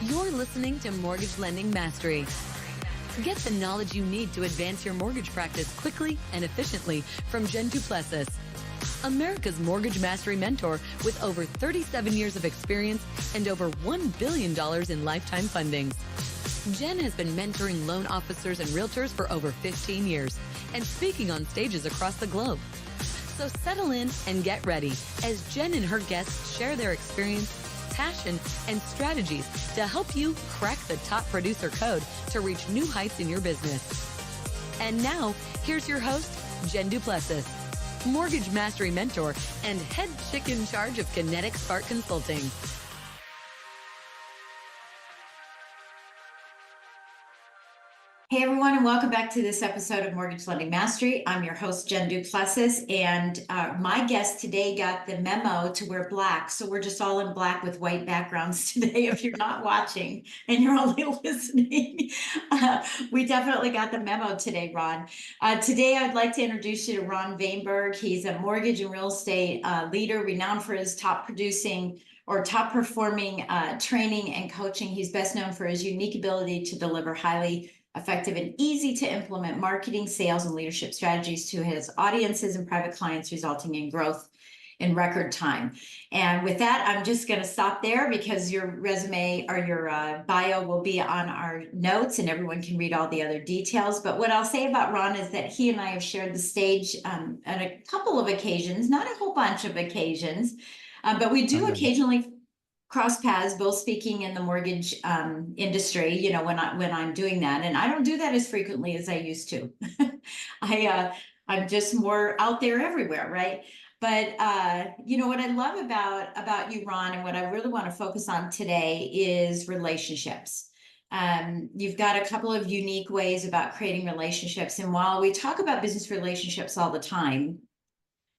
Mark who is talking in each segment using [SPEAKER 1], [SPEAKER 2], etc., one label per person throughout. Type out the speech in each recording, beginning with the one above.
[SPEAKER 1] You're listening to Mortgage Lending Mastery. Get the knowledge you need to advance your mortgage practice quickly and efficiently from Jen Du Plessis, America's mortgage mastery mentor with over 37 years of experience and over $1 billion in lifetime fundings. Jen has been mentoring loan officers and realtors for over 15 years and speaking on stages across the globe. So settle in and get ready as Jen and her guests share their experience, passion, and strategies to help you crack the top producer code to reach new heights in your business. And now, here's your host, Jen Du Plessis, mortgage mastery mentor and head chick in charge of Kinetic Spark Consulting.
[SPEAKER 2] Hey everyone, and welcome back to this episode of Mortgage Lending Mastery. I'm your host, Jen Du Plessis, and my guest today got the memo to wear black. So we're just all in black with white backgrounds today. If you're not watching and you're only listening, we definitely got the memo today, Ron. Today, I'd like to introduce you to Ron Vaimberg. He's a mortgage and real estate leader renowned for his top performing training and coaching. He's best known for his unique ability to deliver highly effective and easy to implement marketing, sales, and leadership strategies to his audiences and private clients, resulting in growth in record time. And with that, I'm just going to stop there because your resume or your bio will be on our notes and everyone can read all the other details. But what I'll say about Ron is that he and I have shared the stage on a couple of occasions, not a whole bunch of occasions, but we do occasionally cross paths, both speaking in the mortgage industry, you know, when I'm doing that. And I don't do that as frequently as I used to. I'm just more out there everywhere, right? But you know, what I love about you, Ron, and what I really want to focus on today is relationships. You've got a couple of unique ways about creating relationships. And while we talk about business relationships all the time,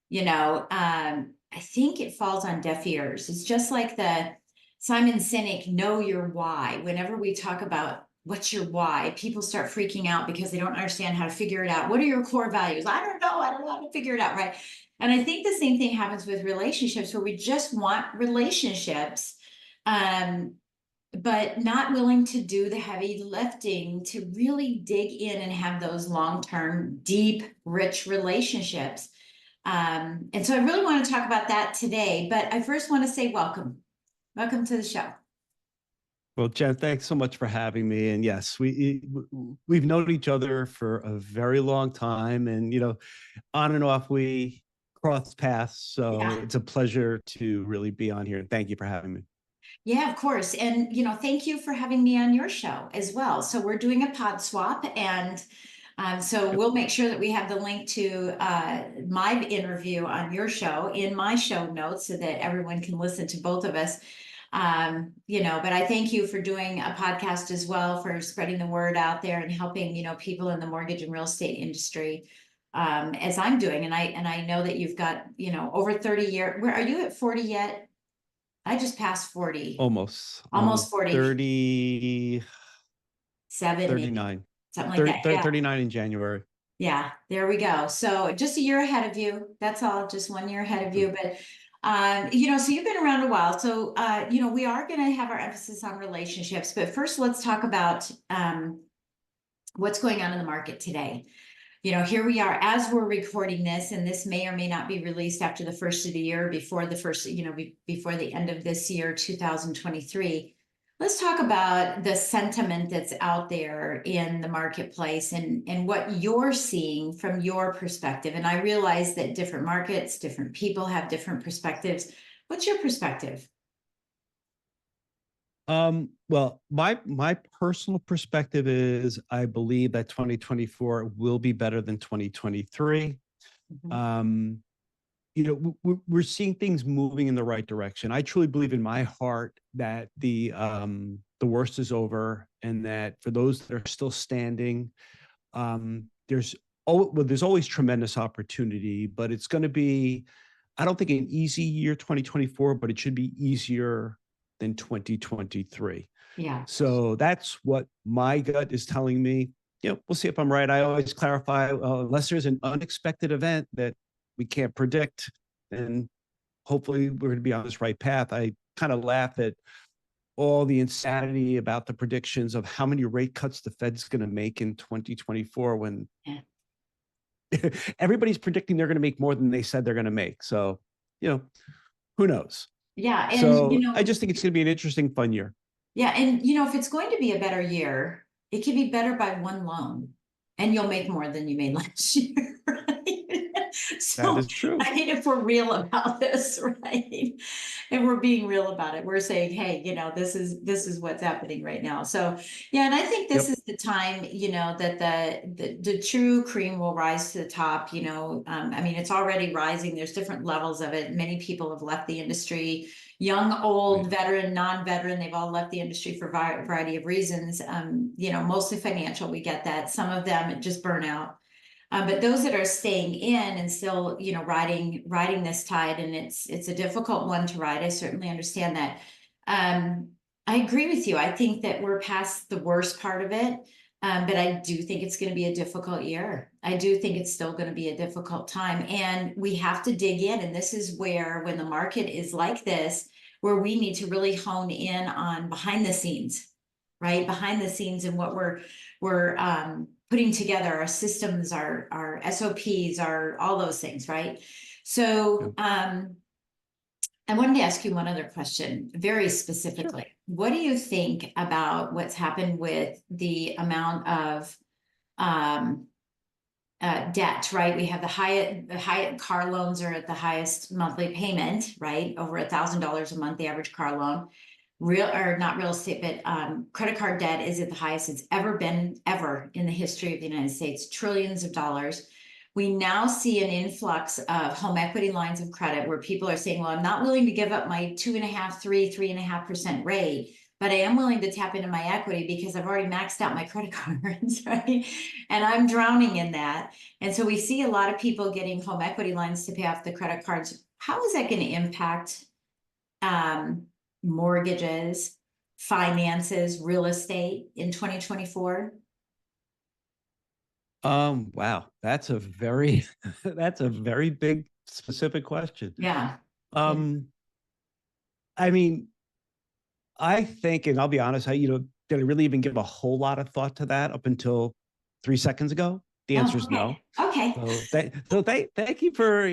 [SPEAKER 2] you know, I think it falls on deaf ears. It's just like the Simon Sinek, know your why. Whenever we talk about what's your why, people start freaking out because they don't understand how to figure it out. What are your core values? I don't know how to figure it out, right? And I think the same thing happens with relationships, where we just want relationships, but not willing to do the heavy lifting to really dig in and have those long-term, deep, rich relationships. And so I really want to talk about that today, but I first want to say welcome. Welcome to the show.
[SPEAKER 3] Well, Jen, thanks so much for having me. And yes, we've known each other for a very long time, and, you know, on and off we cross paths. So It's a pleasure to really be on here. And thank you for having me.
[SPEAKER 2] Yeah, of course. And, you know, thank you for having me on your show as well. So we're doing a pod swap, and so we'll make sure that we have the link to my interview on your show in my show notes so that everyone can listen to both of us. You know, but I thank you for doing a podcast as well, for spreading the word out there and helping, you know, people in the mortgage and real estate industry, as I'm doing. And I know that you've got, you know, over 30 years. Where are you at 40 yet? I just passed 40.
[SPEAKER 3] Almost
[SPEAKER 2] 40.
[SPEAKER 3] 37, 39.
[SPEAKER 2] Maybe. Something like that. Yeah.
[SPEAKER 3] 39 in January.
[SPEAKER 2] Yeah, there we go. So just a year ahead of you. That's all, just 1 year ahead of you. But, you know, so you've been around a while. So, you know, we are going to have our emphasis on relationships. But first, let's talk about what's going on in the market today. You know, here we are as we're recording this, and this may or may not be released after the first of the year, before the first, you know, before the end of this year, 2023. Let's talk about the sentiment that's out there in the marketplace and what you're seeing from your perspective. And I realize that different markets, different people have different perspectives. What's your perspective?
[SPEAKER 3] Well, my personal perspective is I believe that 2024 will be better than 2023. Mm-hmm. You know, we're seeing things moving in the right direction. I truly believe in my heart that the worst is over, and that for those that are still standing, there's always tremendous opportunity, but it's going to be, I don't think, an easy year 2024, but it should be easier than 2023.
[SPEAKER 2] Yeah.
[SPEAKER 3] So that's what my gut is telling me. You know, we'll see if I'm right. I always clarify, unless there's an unexpected event that we can't predict, and hopefully we're going to be on this right path. I kind of laugh at all the insanity about the predictions of how many rate cuts the Fed's going to make in 2024 when everybody's predicting they're going to make more than they said they're going to make. So, who knows?
[SPEAKER 2] Yeah. And,
[SPEAKER 3] So I just think it's going to be an interesting, fun year.
[SPEAKER 2] yeah. And, if it's going to be a better year, it can be better by one loan and you'll make more than you made last year. Right? So,
[SPEAKER 3] That is true.
[SPEAKER 2] I mean, if we're real about this, right? And we're being real about it, we're saying, hey, this is what's happening right now. So, yeah. And I think this is the time, that the true cream will rise to the top. I mean, it's already rising. There's different levels of it. Many people have left the industry. Young, old, veteran, non-veteran, they've all left the industry for a variety of reasons. Mostly financial, we get that. Some of them just burnout. But those that are staying in and still, riding this tide, and it's a difficult one to ride. I certainly understand that. I agree with you. I think that we're past the worst part of it. But I do think it's going to be a difficult year. I do think it's still going to be a difficult time, and we have to dig in. And this is where, when the market is like this, where we need to really hone in on behind the scenes, right? Behind the scenes, and what we're putting together, our systems, our SOPs, all those things, right? So, I wanted to ask you one other question, very specifically. Sure. What do you think about what's happened with the amount of debt, right? We have the Hyatt car loans are at the highest monthly payment, right? Over $1,000 a month, the average car loan. Not real estate, but credit card debt is at the highest it's ever been, ever in the history of the United States, trillions of dollars. We now see an influx of home equity lines of credit where people are saying, well, I'm not willing to give up my 2.5%, 3.5% rate, but I am willing to tap into my equity because I've already maxed out my credit cards, right? And I'm drowning in that. And so we see a lot of people getting home equity lines to pay off the credit cards. How is that going to impact mortgages, finances, real estate in 2024?
[SPEAKER 3] Wow, that's a very big specific question.
[SPEAKER 2] Yeah.
[SPEAKER 3] I mean, I think, and I'll be honest, did I really even give a whole lot of thought to that up until 3 seconds ago? The answer is no.
[SPEAKER 2] Okay.
[SPEAKER 3] So thank you for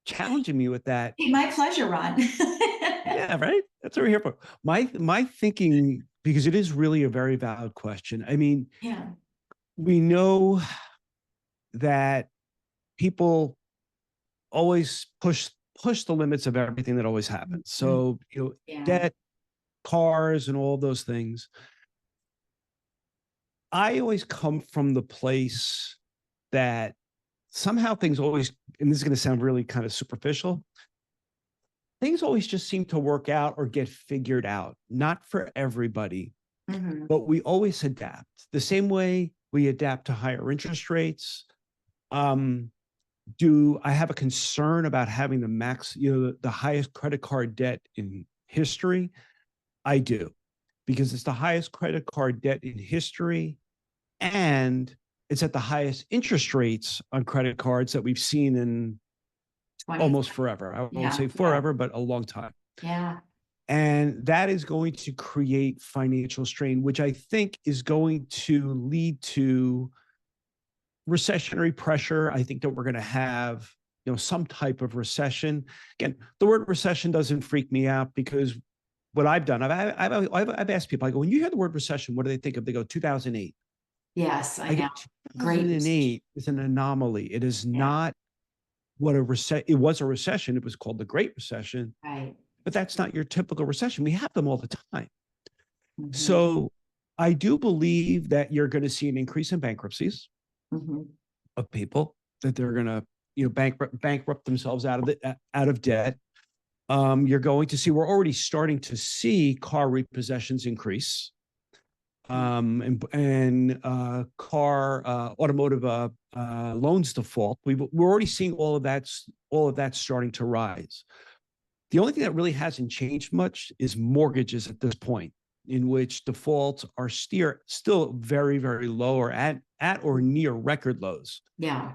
[SPEAKER 3] challenging me with that.
[SPEAKER 2] My pleasure, Ron.
[SPEAKER 3] Yeah, right. That's what we're here for. My thinking, because it is really a very valid question. I mean, we know that people always push the limits of everything that always happens. So, debt, cars, and all those things. I always come from the place that somehow things always, and this is going to sound really kind of superficial, things always just seem to work out or get figured out. Not for everybody, but we always adapt. The same way we adapt to higher interest rates. Do I have a concern about having the highest credit card debt in history? I do, because it's the highest credit card debt in history, and it's at the highest interest rates on credit cards that we've seen in almost forever. I won't say forever, but a long time.
[SPEAKER 2] Yeah.
[SPEAKER 3] And that is going to create financial strain, which I think is going to lead to recessionary pressure. I think that we're going to have, some type of recession. Again, the word recession doesn't freak me out, because what I've done, I've asked people, I go, when you hear the word recession, what do they think of? They go, 2008.
[SPEAKER 2] Yes, I know.
[SPEAKER 3] 2008 is an anomaly. It is not what it was a recession. It was called the Great Recession.
[SPEAKER 2] Right.
[SPEAKER 3] But that's not your typical recession. We have them all the time. So I do believe that you're going to see an increase in bankruptcies of people, that they're going to, bankrupt themselves out of debt. You're going to see, we're already starting to see car repossessions increase, and automotive loans default. We're already seeing all of that starting to rise. The only thing that really hasn't changed much is mortgages at this point, in which defaults are still very, very low, or at or near record lows.
[SPEAKER 2] Yeah.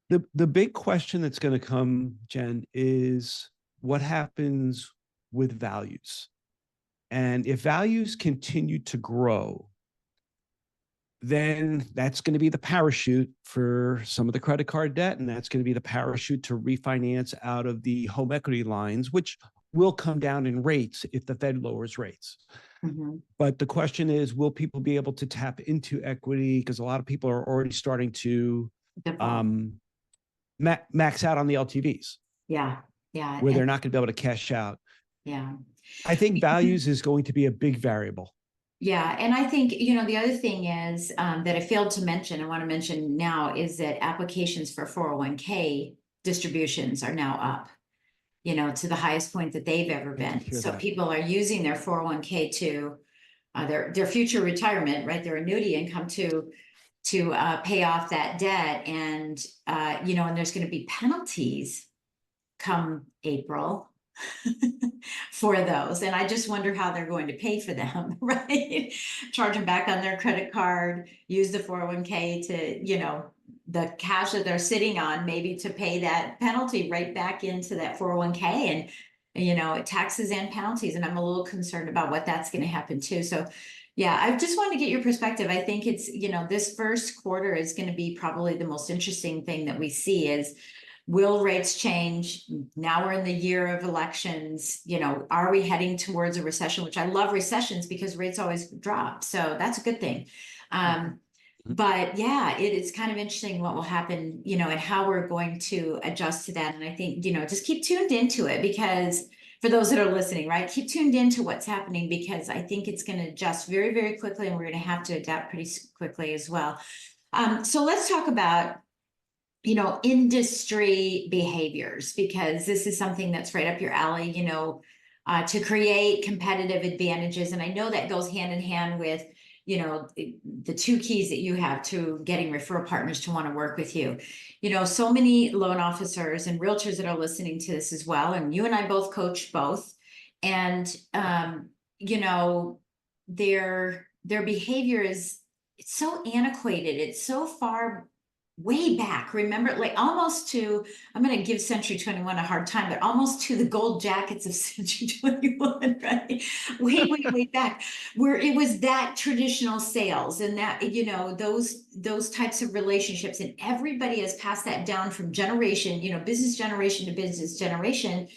[SPEAKER 3] The big question that's going to come, Jen, is what happens with values. And if values continue to grow, then that's going to be the parachute for some of the credit card debt. And that's going to be the parachute to refinance out of the home equity lines, which will come down in rates if the Fed lowers rates. But the question is, will people be able to tap into equity? Because a lot of people are already starting to max out on the LTVs.
[SPEAKER 2] Yeah.
[SPEAKER 3] Where they're not going to be able to cash out.
[SPEAKER 2] Yeah.
[SPEAKER 3] I think values is going to be a big variable.
[SPEAKER 2] Yeah. And I think, you know, the other thing is that I failed to mention, I want to mention now, is that applications for 401k distributions are now up, you know, to the highest point that they've ever been. So people are using their 401k to their future retirement, right? Their annuity income to pay off that debt. And, you know, and there's going to be penalties come April for those. And I just wonder how they're going to pay for them, right? Charge them back on their credit card, use the 401k to, you know, the cash that they're sitting on, maybe to pay that penalty right back into that 401k, and, you know, taxes and penalties. And I'm a little concerned about what that's going to happen too. So yeah, I just want to get your perspective. I think it's, you know, this first quarter is going to be probably the most interesting thing that we see is, will rates change? Now we're in the year of elections. You know, are we heading towards a recession? Which I love recessions because rates always drop. So that's a good thing. But yeah, it's kind of interesting what will happen, you know, and how we're going to adjust to that. And I think, you know, just keep tuned into it, because for those that are listening, right, keep tuned into what's happening, because I think it's going to adjust very, very quickly, and we're going to have to adapt pretty quickly as well. So let's talk about, you know, industry behaviors, because this is something that's right up your alley, you know, to create competitive advantages. And I know that goes hand in hand with, you know, the two keys that you have to getting referral partners to want to work with you. You know, so many loan officers and realtors that are listening to this as well, and you and I both coach both. And, you know, their behavior it's so antiquated. It's so far way back, remember, like almost to, I'm going to give Century 21 a hard time, but almost to the gold jackets of Century 21, right? Way back, where it was that traditional sales and that, you know, those types of relationships, and everybody has passed that down from generation, you know, business generation to business generation.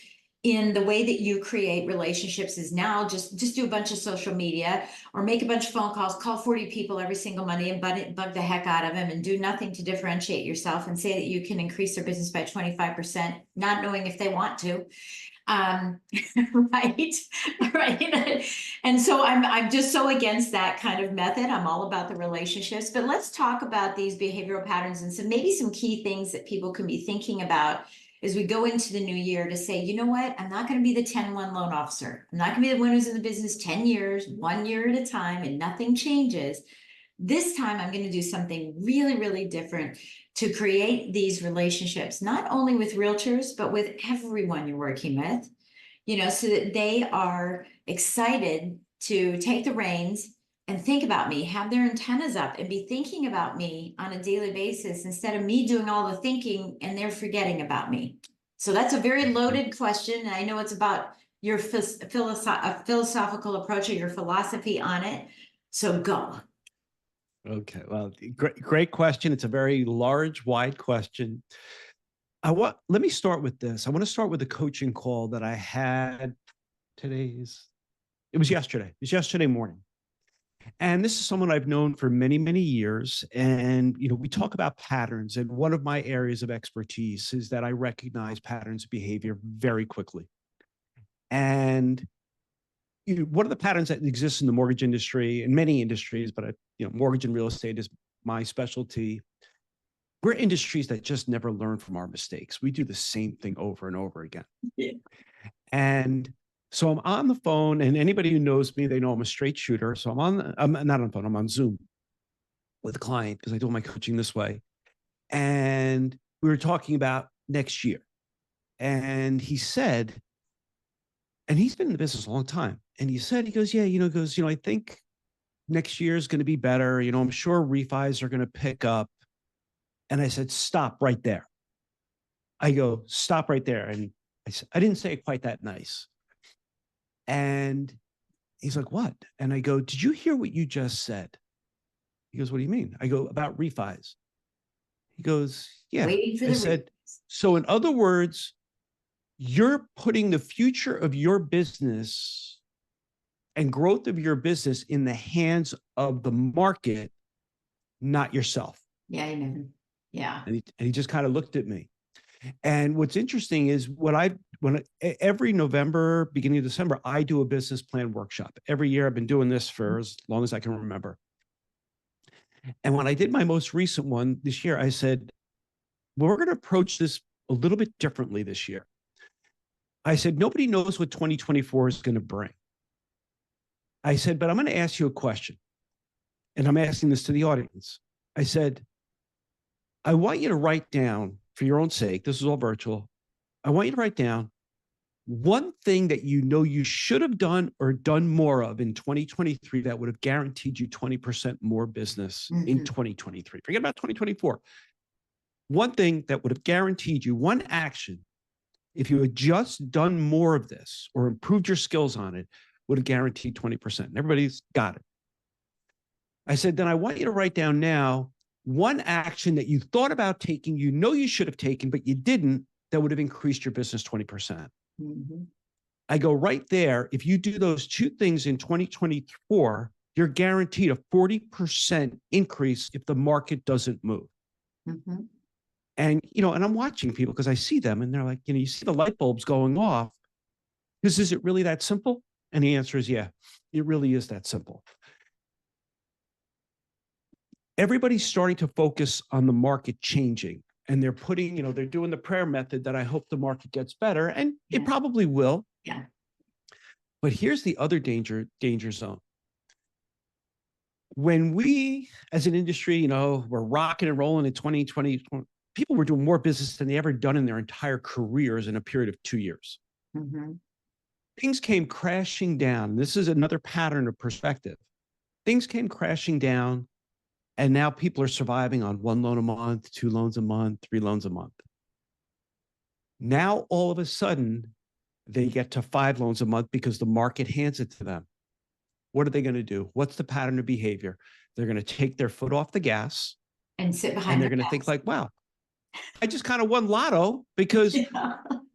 [SPEAKER 2] In the way that you create relationships is now just do a bunch of social media or make a bunch of phone calls, call 40 people every single Monday and bug the heck out of them, and do nothing to differentiate yourself and say that you can increase their business by 25%, not knowing if they want to. Right. And so I'm just so against that kind of method. I'm all about the relationships, but let's talk about these behavioral patterns and maybe some key things that people can be thinking about as we go into the new year, to say, you know what, I'm not going to be the 10-1 loan officer. I'm not going to be the one who's in the business 10 years, 1 year at a time, and nothing changes. This time I'm going to do something really, really different to create these relationships, not only with realtors, but with everyone you're working with, you know, so that they are excited to take the reins and think about me, have their antennas up and be thinking about me on a daily basis, instead of me doing all the thinking and they're forgetting about me. So that's a very loaded question. And I know it's about your philosophical approach or your philosophy on it. So go.
[SPEAKER 3] Okay, well, great question. It's a very large, wide question. Let me start with this. I want to start with a coaching call that I had it was yesterday. It was yesterday morning. And this is someone I've known for many, many years. And, you know, we talk about patterns. And one of my areas of expertise is that I recognize patterns of behavior very quickly. And you know, one of the patterns that exists in the mortgage industry, in many industries, but you know, mortgage and real estate is my specialty. We're industries that just never learn from our mistakes. We do the same thing over and over again. Yeah. And so I'm on the phone, and anybody who knows me, they know I'm a straight shooter. So I'm not on the phone, I'm on Zoom with a client because I do my coaching this way. And we were talking about next year. And he said, and he's been in the business a long time. And he goes, yeah, I think next year is going to be better. You know, I'm sure refis are going to pick up. And I said, stop right there. I go, stop right there. And I didn't say it quite that nice. And He's like, what? And I go, did you hear what you just said? He goes, what do you mean? I go, about refis. He goes, yeah.
[SPEAKER 2] Waiting for
[SPEAKER 3] I
[SPEAKER 2] the
[SPEAKER 3] said,
[SPEAKER 2] reasons.
[SPEAKER 3] so in other words, you're putting the future of your business and growth of your business in the hands of the market, not yourself.
[SPEAKER 2] Yeah, I know. Yeah.
[SPEAKER 3] And he just kind of looked at me. And what's interesting is every November, beginning of December, I do a business plan workshop. Every year I've been doing this for as long as I can remember. And when I did my most recent one this year, I said, well, we're going to approach this a little bit differently this year. I said, nobody knows what 2024 is going to bring. I said, but I'm going to ask you a question. And I'm asking this to the audience. I said, I want you to write down, for your own sake, this is all virtual. I want you to write down one thing that you know you should have done or done more of in 2023 that would have guaranteed you 20% more business in 2023. Forget about 2024. One thing that would have guaranteed you, one action, if you had just done more of this or improved your skills on it, would have guaranteed 20%. And everybody's got it. I said, then I want you to write down now one action that you thought about taking, you know you should have taken, but you didn't, that would have increased your business 20%. I go, right there, if you do those two things in 2024, you're guaranteed a 40% increase if the market doesn't move. And, and I'm watching people because I see them and they're like, you see the light bulbs going off. Because is it really that simple? And the answer is, yeah, it really is that simple. Everybody's starting to focus on the market changing. And they're putting, they're doing the prayer method that I hope the market gets better. And it probably will.
[SPEAKER 2] Yeah.
[SPEAKER 3] But here's the other danger zone. When we, as an industry, we're rocking and rolling in 2020, people were doing more business than they ever done in their entire careers in a period of 2 years. Things came crashing down. This is another pattern of perspective. Things came crashing down. And now people are surviving on 1 loan a month, 2 loans a month, 3 loans a month. Now, all of a sudden, they get to 5 loans a month because the market hands it to them. What are they going to do? What's the pattern of behavior? They're going to take their foot off the gas
[SPEAKER 2] and sit behind.
[SPEAKER 3] And they're going to think like, wow, I just kind of won lotto because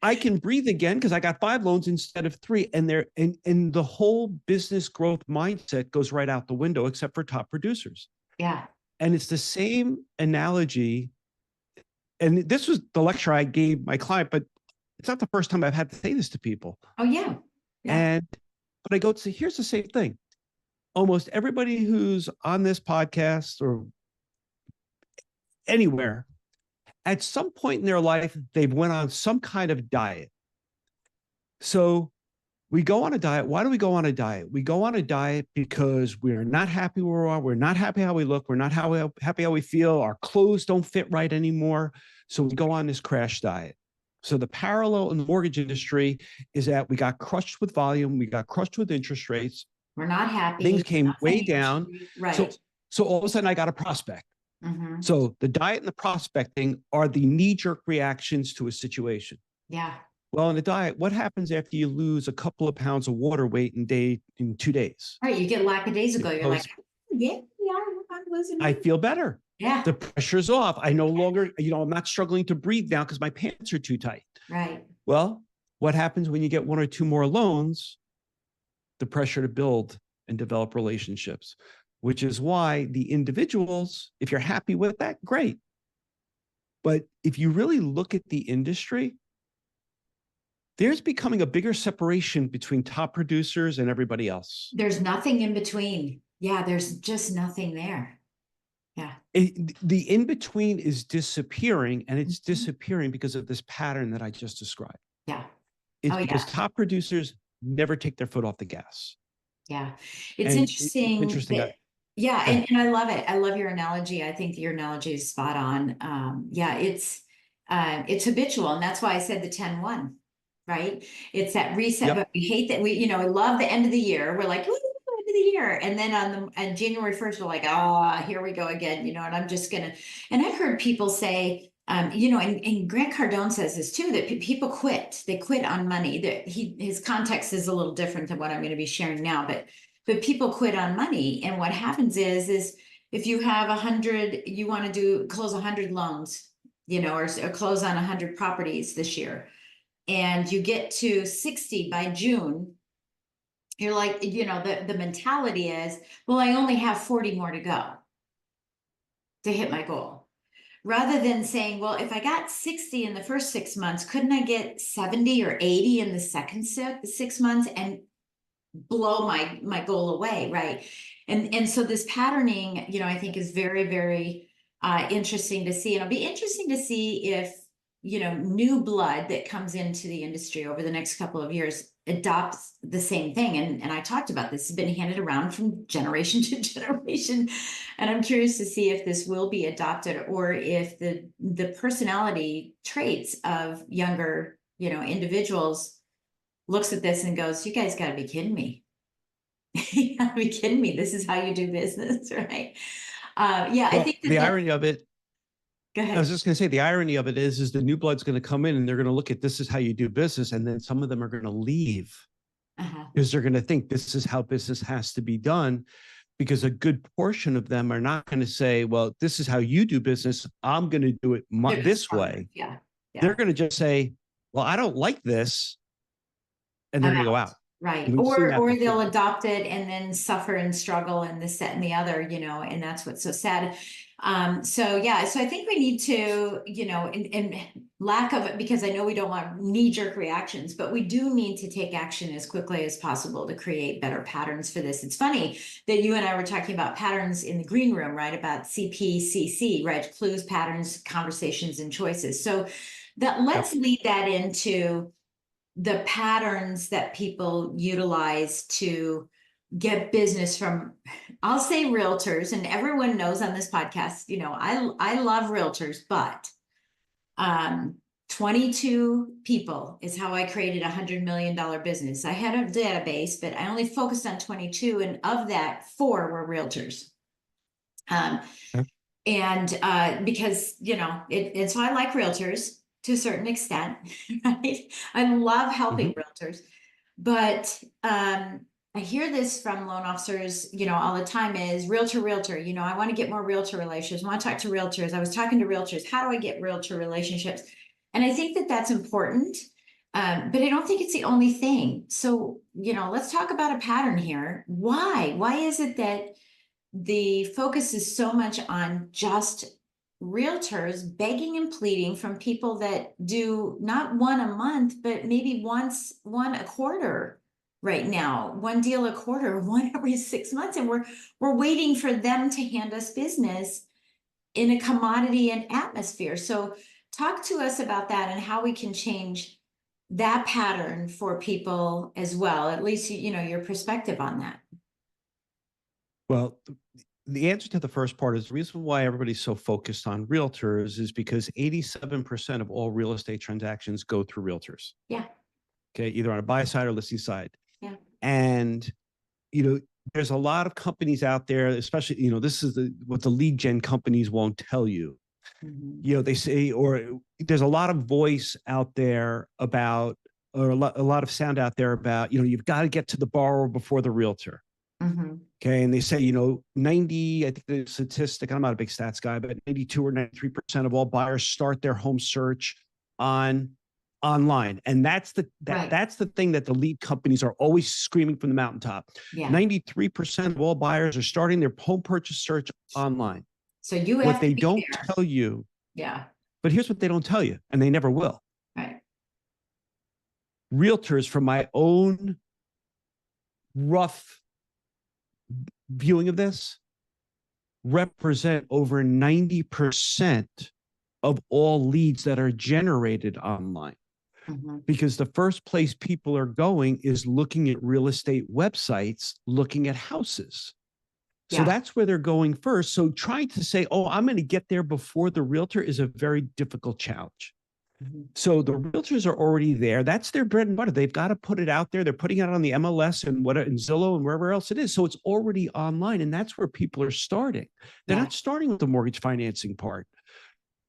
[SPEAKER 3] I can breathe again because I got 5 loans instead of 3. And the whole business growth mindset goes right out the window, except for top producers.
[SPEAKER 2] Yeah.
[SPEAKER 3] And it's the same analogy. And this was the lecture I gave my client, but it's not the first time I've had to say this to people.
[SPEAKER 2] Oh, yeah.
[SPEAKER 3] But I go to, here's the same thing. Almost everybody who's on this podcast or anywhere, at some point in their life, they've went on some kind of diet. So we go on a diet. Why do we go on a diet? We go on a diet because we're not happy where we are. We're not happy how we look. We're not happy how we feel. Our clothes don't fit right anymore. So we go on this crash diet. So the parallel in the mortgage industry is that we got crushed with volume. We got crushed with interest rates.
[SPEAKER 2] We're not happy.
[SPEAKER 3] Things came way down.
[SPEAKER 2] Right.
[SPEAKER 3] So all of a sudden I got a prospect. So the diet and the prospecting are the knee-jerk reactions to a situation.
[SPEAKER 2] Yeah.
[SPEAKER 3] Well, in a diet, what happens after you lose a couple of pounds of water weight in 2 days?
[SPEAKER 2] Right. You get lackadaisical. You're like, yeah, I'm losing.
[SPEAKER 3] I feel better.
[SPEAKER 2] Yeah.
[SPEAKER 3] The pressure's off. I no longer, I'm not struggling to breathe now because my pants are too tight.
[SPEAKER 2] Right.
[SPEAKER 3] Well, what happens when you get 1 or 2 more loans? The pressure to build and develop relationships, which is why the individuals, if you're happy with that, great. But if you really look at the industry, there's becoming a bigger separation between top producers and everybody else.
[SPEAKER 2] There's nothing in between. Yeah, there's just nothing there. Yeah.
[SPEAKER 3] The in-between is disappearing, and it's disappearing because of this pattern that I just described.
[SPEAKER 2] Yeah.
[SPEAKER 3] It's because top producers never take their foot off the gas.
[SPEAKER 2] Yeah. It's interesting. Yeah. And I love it. I love your analogy. I think your analogy is spot on. It's habitual. And that's why I said the 10-1, right? It's that reset, but we hate that we love the end of the year. We're like, ooh, end of the year. And then on January 1st, we're like, here we go again, and I'm just and I've heard people say, and Grant Cardone says this too, that people quit. They quit on money. That his context is a little different than what I'm going to be sharing now, but people quit on money. And what happens is if you have 100, you want to close 100 loans, or close on 100 properties this year, and you get to 60 by June, you're like, the mentality is, well, I only have 40 more to go to hit my goal. Rather than saying, well, if I got 60 in the first 6 months, couldn't I get 70 or 80 in the second 6 months and blow my goal away, right? And so this patterning, I think is very, very interesting to see. And it'll be interesting to see if, new blood that comes into the industry over the next couple of years adopts the same thing. And I talked about this, has been handed around from generation to generation. And I'm curious to see if this will be adopted, or if the personality traits of younger, individuals looks at this and goes, you guys got to be kidding me. You got to be kidding me. This is how you do business, right? Yeah,
[SPEAKER 3] Well,
[SPEAKER 2] I think
[SPEAKER 3] the irony of it,
[SPEAKER 2] go ahead.
[SPEAKER 3] I was just going to say, the irony of it is the new blood's going to come in and they're going to look at this is how you do business. And then some of them are going to leave because they're going to think this is how business has to be done, because a good portion of them are not going to say, well, this is how you do business. I'm going to do it this way.
[SPEAKER 2] Yeah.
[SPEAKER 3] They're going to just say, well, I don't like this. And they're going to go out.
[SPEAKER 2] Right. Or they'll adopt it and then suffer and struggle and this, that, and the other, and that's what's so sad. So I think we need to, and lack of it, because I know we don't want knee-jerk reactions, but we do need to take action as quickly as possible to create better patterns for this. It's funny that you and I were talking about patterns in the green room, right? About CPCC, right? Clues, patterns, conversations, and choices. So that let's lead that into the patterns that people utilize to get business from, I'll say realtors, and everyone knows on this podcast, I love realtors, but 22 people is how I created $100 million business. I had a database, but I only focused on 22, and of that, 4 were realtors. And because, and so I like realtors to a certain extent, right? I love helping realtors, but I hear this from loan officers, all the time is realtor, I want to get more realtor relationships. I want to talk to realtors. I was talking to realtors. How do I get realtor relationships? And I think that that's important, but I don't think it's the only thing. So, let's talk about a pattern here. Why is it that the focus is so much on just realtors begging and pleading from people that do not one a month, but maybe one a quarter right now, one deal a quarter, one every 6 months. And we're waiting for them to hand us business in a commodity and atmosphere. So talk to us about that and how we can change that pattern for people as well. At least, your perspective on that.
[SPEAKER 3] Well, the answer to the first part is the reason why everybody's so focused on realtors is because 87% of all real estate transactions go through realtors.
[SPEAKER 2] Yeah.
[SPEAKER 3] Okay. Either on a buy side or listing side.
[SPEAKER 2] Yeah.
[SPEAKER 3] And, there's a lot of companies out there, especially, this is what the lead gen companies won't tell you. They say, or there's a lot of voice out there about, or a lot of sound out there about, you've got to get to the borrower before the realtor. Okay. And they say, 90, I think the statistic, I'm not a big stats guy, but 92 or 93% of all buyers start their home search online. And that's that's the thing that the lead companies are always screaming from the mountaintop. 93% of all buyers are starting their home purchase search online.
[SPEAKER 2] So
[SPEAKER 3] what they don't tell you.
[SPEAKER 2] Yeah.
[SPEAKER 3] But here's what they don't tell you, and they never will.
[SPEAKER 2] Right.
[SPEAKER 3] Realtors, from my own rough viewing of this, represent over 90% of all leads that are generated online. Because the first place people are going is looking at real estate websites, looking at houses. So that's where they're going first. So trying to say, oh, I'm going to get there before the realtor is a very difficult challenge. So the realtors are already there. That's their bread and butter. They've got to put it out there. They're putting it on the MLS and in Zillow and wherever else it is. So it's already online. And that's where people are starting. They're not starting with the mortgage financing part.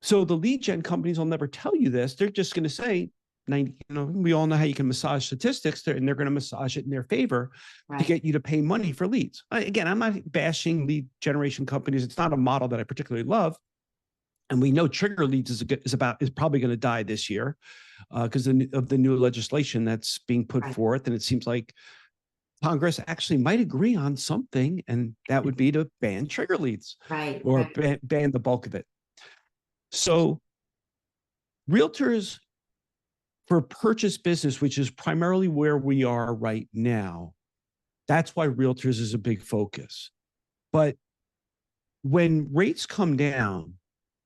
[SPEAKER 3] So the lead gen companies will never tell you this. They're just going to say, 90, we all know how you can massage statistics and they're going to massage it in their favor to get you to pay money for leads. Again, I'm not bashing lead generation companies. It's not a model that I particularly love. And we know trigger leads is probably going to die this year because of the new legislation that's being put forth. And it seems like Congress actually might agree on something, and that would be to ban trigger leads, or ban the bulk of it. So realtors for purchase business, which is primarily where we are right now, that's why realtors is a big focus. But when rates come down,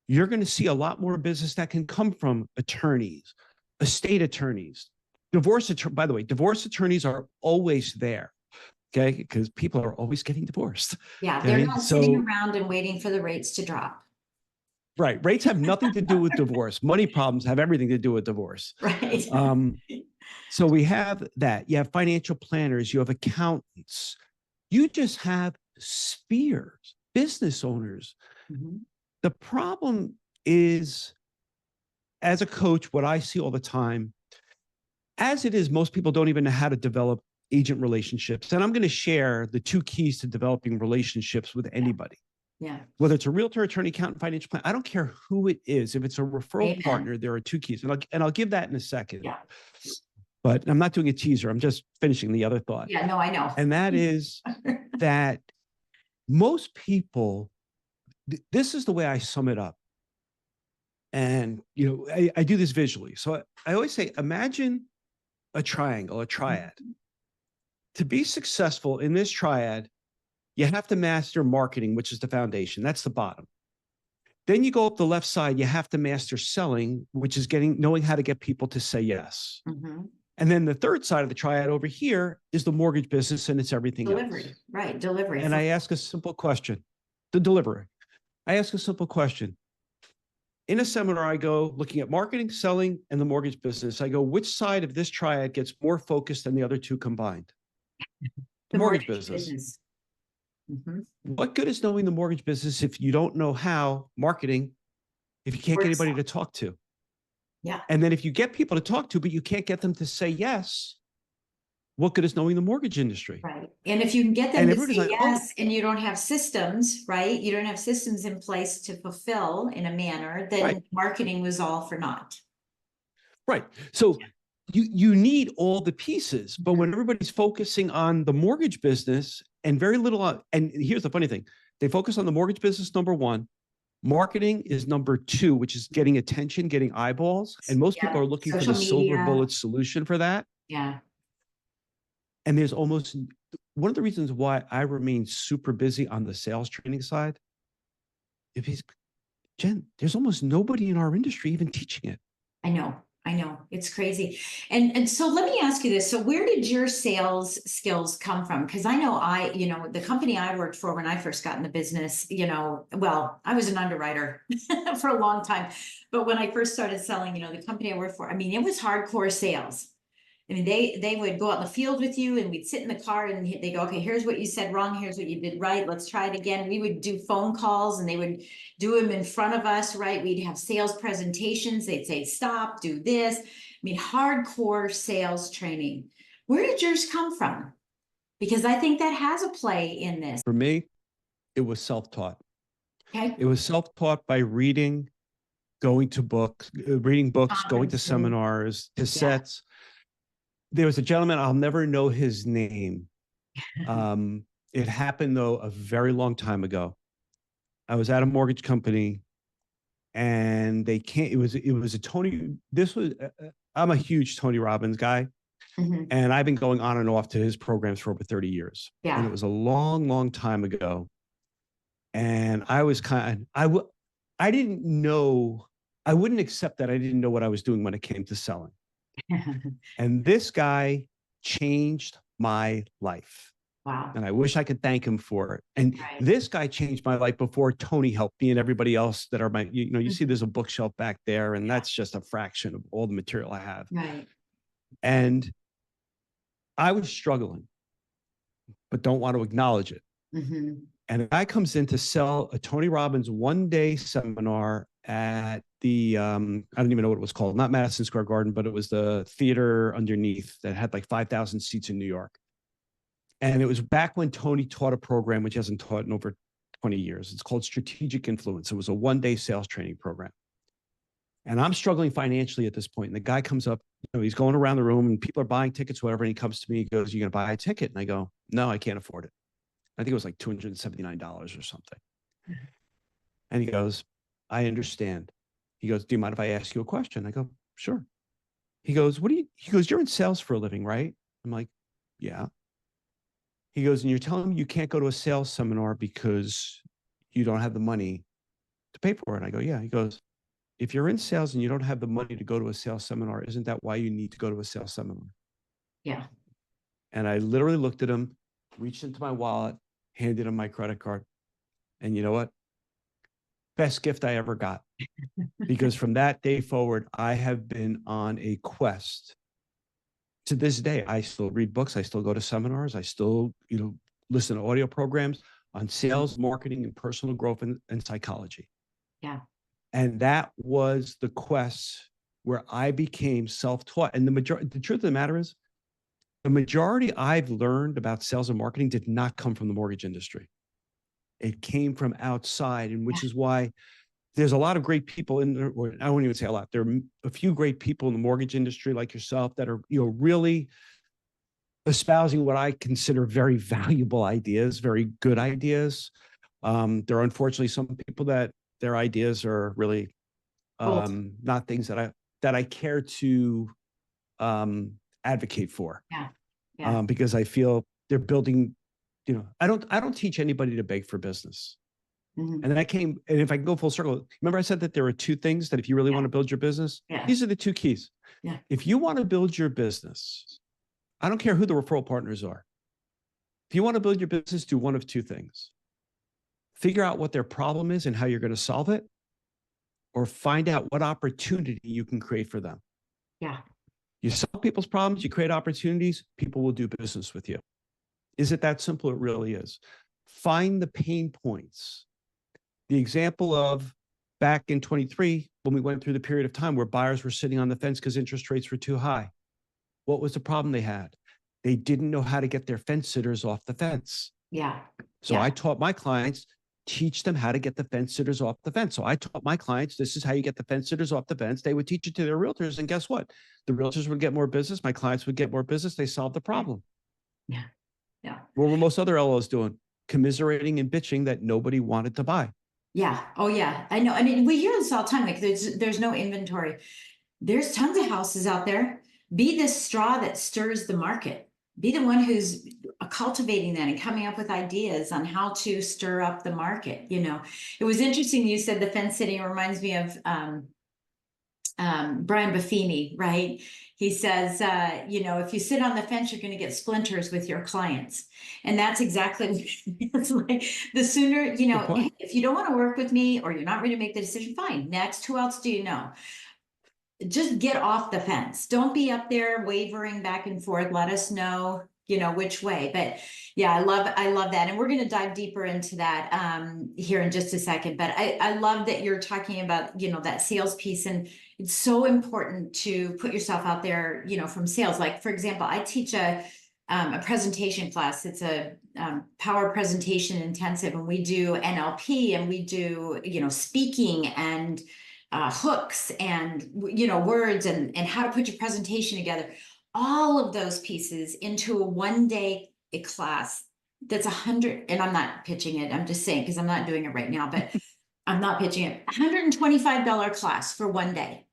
[SPEAKER 3] you're going to see a lot more business that can come from attorneys, estate attorneys, by the way, divorce attorneys are always there. Okay, because people are always getting divorced.
[SPEAKER 2] Yeah, they're not sitting around and waiting for the rates to drop.
[SPEAKER 3] Right. Rates have nothing to do with divorce. Money problems have everything to do with divorce.
[SPEAKER 2] Right.
[SPEAKER 3] So we have that. You have financial planners, you have accountants, you just have spheres, business owners. Mm-hmm. The problem is, as a coach, what I see all the time, as it is, most people don't even know how to develop agent relationships. And I'm going to share the 2 keys to developing relationships with anybody.
[SPEAKER 2] Yeah.
[SPEAKER 3] Whether it's a realtor, attorney, accountant, financial plan, I don't care who it is. If it's a referral partner, there are 2 keys. And I'll give that in a second. Yeah. But I'm not doing a teaser. I'm just finishing the other thought.
[SPEAKER 2] Yeah, no, I know.
[SPEAKER 3] And that is that most people, this is the way I sum it up. And, I do this visually. So I always say, imagine a triangle, a triad. To be successful in this triad, you have to master marketing, which is the foundation. That's the bottom. Then you go up the left side, you have to master selling, which is knowing how to get people to say yes. Mm-hmm. And then the third side of the triad over here is the mortgage business, and it's everything
[SPEAKER 2] delivery,
[SPEAKER 3] else.
[SPEAKER 2] Right, delivery.
[SPEAKER 3] And I ask a simple question, the delivery. I ask a simple question. In a seminar, I go looking at marketing, selling, and the mortgage business. I go, which side of this triad gets more focused than the other 2 combined? The mortgage business. Mm-hmm. What good is knowing the mortgage business if you don't know how marketing, if you can't get anybody to talk to? Yeah. And then if you get people to talk to, but you can't get them to say yes, what good is knowing the mortgage industry?
[SPEAKER 2] Right. And if you can get them to say yes, and you don't have systems, right? You don't have systems in place to fulfill in a manner, then marketing was all for naught. Right.
[SPEAKER 3] So you need all the pieces, but when everybody's focusing on the mortgage business and very little on, and here's the funny thing, they focus on the mortgage business, number 1, marketing is number 2, which is getting attention, getting eyeballs. And most people are looking for the silver bullet solution for that.
[SPEAKER 2] Yeah.
[SPEAKER 3] And there's almost, one of the reasons why I remain super busy on the sales training side, Jen, there's almost nobody in our industry even teaching it.
[SPEAKER 2] I know. It's crazy. And so let me ask you this. So where did your sales skills come from? Because I know the company I worked for when I first got in the business, well, I was an underwriter for a long time. But when I first started selling, the company I worked for, it was hardcore sales. They would go out in the field with you, and we'd sit in the car and they go, okay, here's what you said wrong. Here's what you did right. Let's try it again. We would do phone calls, and they would do them in front of us, right? We'd have sales presentations. They'd say, stop, do this. Hardcore sales training. Where did yours come from? Because I think that has a play in this.
[SPEAKER 3] For me, it was self-taught.
[SPEAKER 2] Okay.
[SPEAKER 3] It was self-taught by reading, going to books, reading books, going to seminars, cassettes. Yeah. There was a gentleman, I'll never know his name. It happened, though, a very long time ago. I was at a mortgage company, and it was a Tony, I'm a huge Tony Robbins guy. Mm-hmm. And I've been going on and off to his programs for over 30 years. Yeah. And it was a long, long time ago. And I was I didn't know, I wouldn't accept that I didn't know what I was doing when it came to selling. And this guy changed my life.
[SPEAKER 2] Wow.
[SPEAKER 3] And I wish I could thank him for it. And this guy changed my life before Tony helped me and everybody else that are you see there's a bookshelf back there, and that's just a fraction of all the material I have.
[SPEAKER 2] Right.
[SPEAKER 3] And I was struggling, but don't want to acknowledge it. Mm-hmm. And a guy comes in to sell a Tony Robbins 1-day seminar at the, I don't even know what it was called, not Madison Square Garden, but it was the theater underneath that had like 5,000 seats in New York. And it was back when Tony taught a program which hasn't taught in over 20 years. It's called Strategic Influence. It was a one-day sales training program. And I'm struggling financially at this point. And the guy comes up, he's going around the room and people are buying tickets, whatever. And he comes to me, he goes, "You going to buy a ticket?" And I go, "No, I can't afford it." I think it was like $279 or something. And he goes, "I understand." He goes, "Do you mind if I ask you a question?" I go, "Sure." He goes, he goes, "You're in sales for a living, right?" I'm like, "Yeah." He goes, "And you're telling me you can't go to a sales seminar because you don't have the money to pay for it?" I go, "Yeah." He goes, "If you're in sales and you don't have the money to go to a sales seminar, isn't that why you need to go to a sales seminar?"
[SPEAKER 2] Yeah.
[SPEAKER 3] And I literally looked at him, reached into my wallet, handed him my credit card. And you know what? Best gift I ever got. Because from that day forward, I have been on a quest. To this day, I still read books. I still go to seminars. I still, listen to audio programs on sales, marketing, and personal growth and psychology.
[SPEAKER 2] Yeah.
[SPEAKER 3] And that was the quest where I became self-taught. And the truth of the matter is, the majority I've learned about sales and marketing did not come from the mortgage industry. It came from outside, and which is why there's a lot of great people in there, or I won't even say a lot. There are a few great people in the mortgage industry like yourself that are, really espousing what I consider very valuable ideas, very good ideas. There are unfortunately some people that their ideas are really not things that I care to advocate for.
[SPEAKER 2] Yeah. Yeah.
[SPEAKER 3] Because I feel they're building, I don't teach anybody to beg for business.
[SPEAKER 2] Mhm.
[SPEAKER 3] And if I can go full circle, remember I said that there are two things that if you really want to build your business,
[SPEAKER 2] Yeah.
[SPEAKER 3] these are the two keys.
[SPEAKER 2] Yeah.
[SPEAKER 3] If you want to build your business, I don't care who the referral partners are. If you want to build your business, do one of two things. Figure out what their problem is and how you're going to solve it, or find out what opportunity you can create for them.
[SPEAKER 2] Yeah.
[SPEAKER 3] You solve people's problems, you create opportunities, people will do business with you. Is it that simple? It really is. Find the pain points. The example of back in 23, when we went through the period of time where buyers were sitting on the fence because interest rates were too high. What was the problem they had? They didn't know how to get their fence sitters off the fence.
[SPEAKER 2] Yeah.
[SPEAKER 3] So I taught my clients, teach them how to get the fence sitters off the fence. So I taught my clients, this is how you get the fence sitters off the fence. They would teach it to their realtors. And guess what? The realtors would get more business. My clients would get more business. They solved the problem.
[SPEAKER 2] Yeah. Yeah.
[SPEAKER 3] What were most other LOs doing? Commiserating and bitching that nobody wanted to buy.
[SPEAKER 2] Yeah. Oh yeah. I know. I mean, we hear this all the time. Like there's no inventory. There's tons of houses out there. Be the straw that stirs the market. Be the one who's cultivating that and coming up with ideas on how to stir up the market. It was interesting. You said the fence sitting. It reminds me of Brian Buffini, right? He says, if you sit on the fence, you're going to get splinters with your clients. And that's exactly it's like the sooner, hey, if you don't want to work with me or you're not ready to make the decision, fine. Next, who else do you know? Just get off the fence. Don't be up there wavering back and forth. Let us know, which way. But yeah, I love that. And we're going to dive deeper into that here in just a second. But I love that you're talking about, that sales piece. And it's so important to put yourself out there, from sales. Like, for example, I teach a presentation class. It's a power presentation intensive, and we do NLP and we do, speaking and hooks and, words and how to put your presentation together. All of those pieces into a one-day class that's 100, and I'm not pitching it. I'm just saying, because I'm not doing it right now, but I'm not pitching it. $125 class for one day.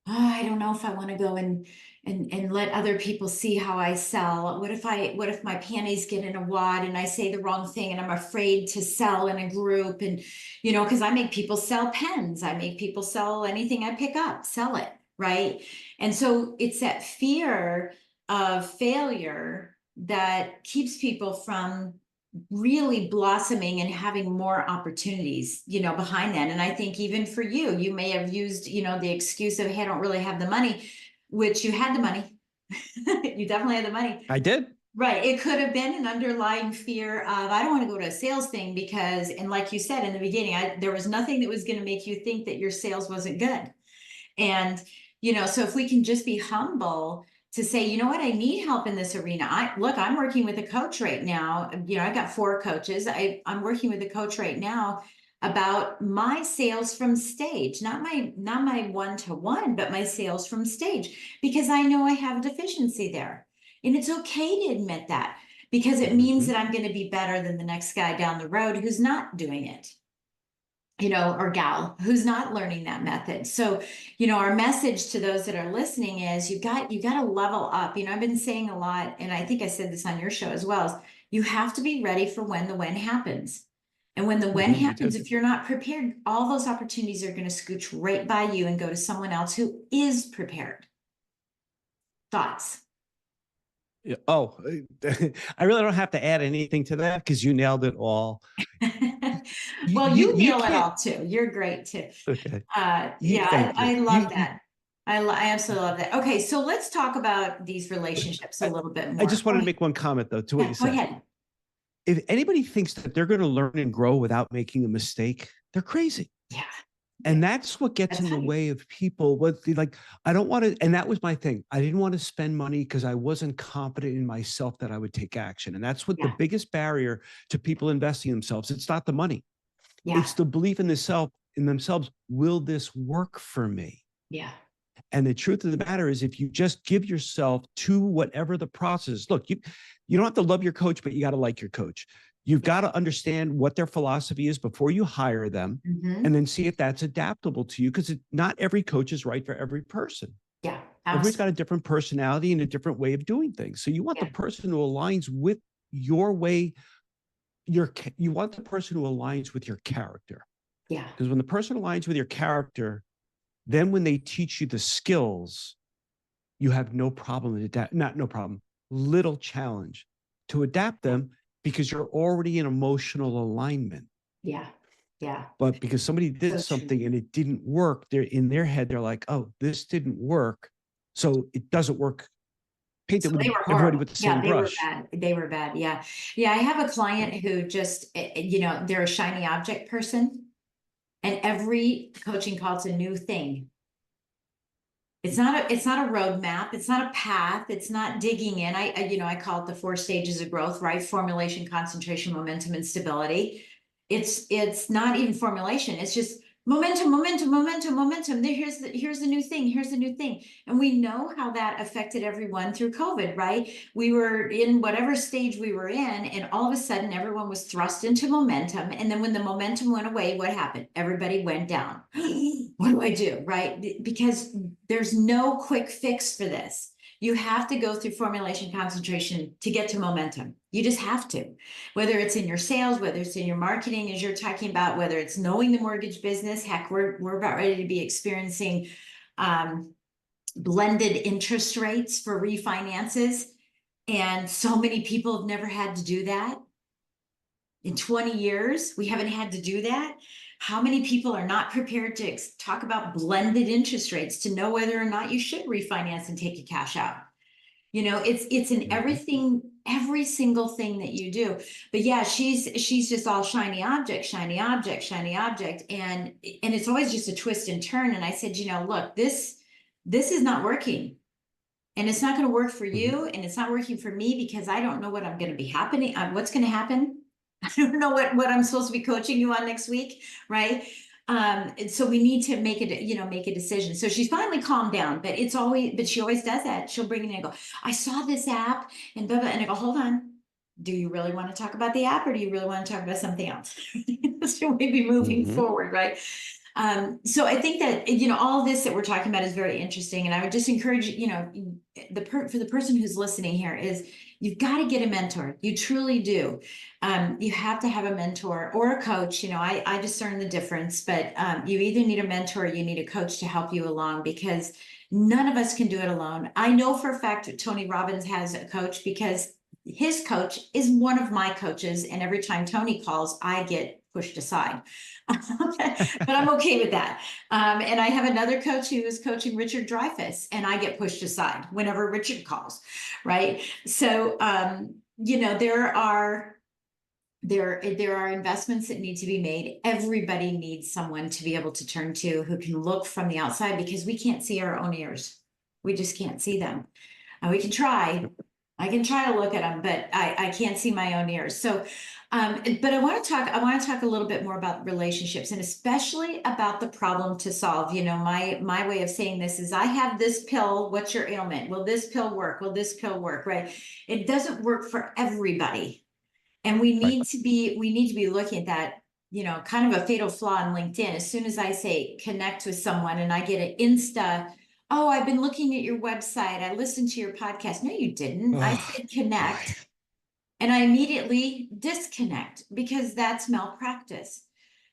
[SPEAKER 2] Oh, I don't know if I want to go and let other people see how I sell. What if my panties get in a wad and I say the wrong thing and I'm afraid to sell in a group? And, because I make people sell pens. I make people sell anything I pick up, sell it. Right. And so it's that fear of failure that keeps people from really blossoming and having more opportunities, behind that. And I think even for you, you may have used, the excuse of, hey, I don't really have the money, which you had the money. You definitely had the money.
[SPEAKER 3] I did.
[SPEAKER 2] Right. It could have been an underlying fear of, I don't want to go to a sales thing because, and like you said in the beginning, there was nothing that was going to make you think that your sales wasn't good. And, so if we can just be humble to say, you know what, I need help in this arena. I'm working with a coach right now. I got 4 coaches. I'm working with a coach right now about my sales from stage, not my one-to-one, but my sales from stage, because I know I have a deficiency there. And it's okay to admit that, because it means that I'm going to be better than the next guy down the road who's not doing it, or gal who's not learning that method. So, our message to those that are listening is you got to level up. I've been saying a lot, and I think I said this on your show as well, is you have to be ready for when the when happens. And when the when happens, if you're not prepared, all those opportunities are going to scooch right by you and go to someone else who is prepared. Thoughts?
[SPEAKER 3] Yeah. Oh, I really don't have to add anything to that because you nailed it all.
[SPEAKER 2] Well, you nail it
[SPEAKER 3] can't.
[SPEAKER 2] all too. You're great too.
[SPEAKER 3] Okay.
[SPEAKER 2] Yeah,
[SPEAKER 3] Thank you.
[SPEAKER 2] I love that. I absolutely love that. Okay, so let's talk about these relationships a little bit more.
[SPEAKER 3] I just wanted to make one comment though to what you said.
[SPEAKER 2] Go ahead.
[SPEAKER 3] If anybody thinks that they're going to learn and grow without making a mistake, they're crazy.
[SPEAKER 2] Yeah.
[SPEAKER 3] And that's what gets in the way of people. I don't want to, and that was my thing. I didn't want to spend money because I wasn't confident in myself that I would take action. And that's what the biggest barrier to people investing in themselves. It's not the money.
[SPEAKER 2] Yeah.
[SPEAKER 3] It's the belief in themselves. Will this work for me?
[SPEAKER 2] Yeah.
[SPEAKER 3] And the truth of the matter is, if you just give yourself to whatever the process is, look, you don't have to love your coach, but you got to like your coach. You've got to understand what their philosophy is before you hire them, and then see if that's adaptable to you, because not every coach is right for every person.
[SPEAKER 2] Yeah.
[SPEAKER 3] Everybody's got a different personality and a different way of doing things. So you want the person who aligns with your way. You want the person who aligns with your character.
[SPEAKER 2] Yeah.
[SPEAKER 3] Because when the person aligns with your character, then when they teach you the skills, you have no problem with that. Not no problem, little challenge to adapt them, because you're already in emotional alignment.
[SPEAKER 2] Yeah. Yeah.
[SPEAKER 3] But because somebody did something and it didn't work, they're in their head, they're like, oh, this didn't work, so it doesn't work. Paint everybody with the same brush.
[SPEAKER 2] They were bad. Yeah. Yeah. I have a client who just, they're a shiny object person. And every coaching call, it's a new thing. It's not a roadmap. It's not a path. It's not digging in. I call it the 4 stages of growth, right? Formulation, concentration, momentum, and stability. It's not even formulation. It's just momentum. Here's the new thing. Here's the new thing. And we know how that affected everyone through COVID, right? We were in whatever stage we were in, and all of a sudden everyone was thrust into momentum. And then when the momentum went away, what happened? Everybody went down. What do I do, right? Because there's no quick fix for this. You have to go through formulation, concentration to get to momentum. You just have to, whether it's in your sales, whether it's in your marketing, as you're talking about, whether it's knowing the mortgage business. Heck, we're about ready to be experiencing blended interest rates for refinances. And so many people have never had to do that. In 20 years, we haven't had to do that. How many people are not prepared to talk about blended interest rates to know whether or not you should refinance and take your cash out? It's in everything, every single thing that you do. But yeah, she's just all shiny object. And it's always just a twist and turn. And I said, look, this is not working. And it's not going to work for you. And it's not working for me, because I don't know what I'm going to be happening. What's going to happen. I don't know what I'm supposed to be coaching you on next week, right? And so we need to make a decision. So she's finally calmed down, but she always does that. She'll bring it in and go, I saw this app and blah, blah, and I go, hold on. Do you really want to talk about the app, or do you really want to talk about something else? So maybe moving forward, right? So I think that, all this that we're talking about is very interesting. And I would just encourage, for the person who's listening here, is you've got to get a mentor. You truly do. You have to have a mentor or a coach. I discern the difference, but you either need a mentor or you need a coach to help you along, because none of us can do it alone. I know for a fact that Tony Robbins has a coach, because his coach is one of my coaches. And every time Tony calls, I get pushed aside. But I'm okay with that. And I have another coach who is coaching Richard Dreyfuss, and I get pushed aside whenever Richard calls, right? So, you know, there are investments that need to be made. Everybody needs someone to be able to turn to who can look from the outside, because we can't see our own ears. We just can't see them. And we can try. I can try to look at them, but I can't see my own ears. So, but I want to talk a little bit more about relationships, and especially about the problem to solve. You know, my way of saying this is, I have this pill. What's your ailment? Will this pill work? Will this pill work? Right? It doesn't work for everybody. And we need to be looking at that, you know, kind of a fatal flaw in LinkedIn. As soon as I say connect with someone and I get an Insta, oh, I've been looking at your website, I listened to your podcast. No, you didn't. I said connect. And I immediately disconnect, because that's malpractice.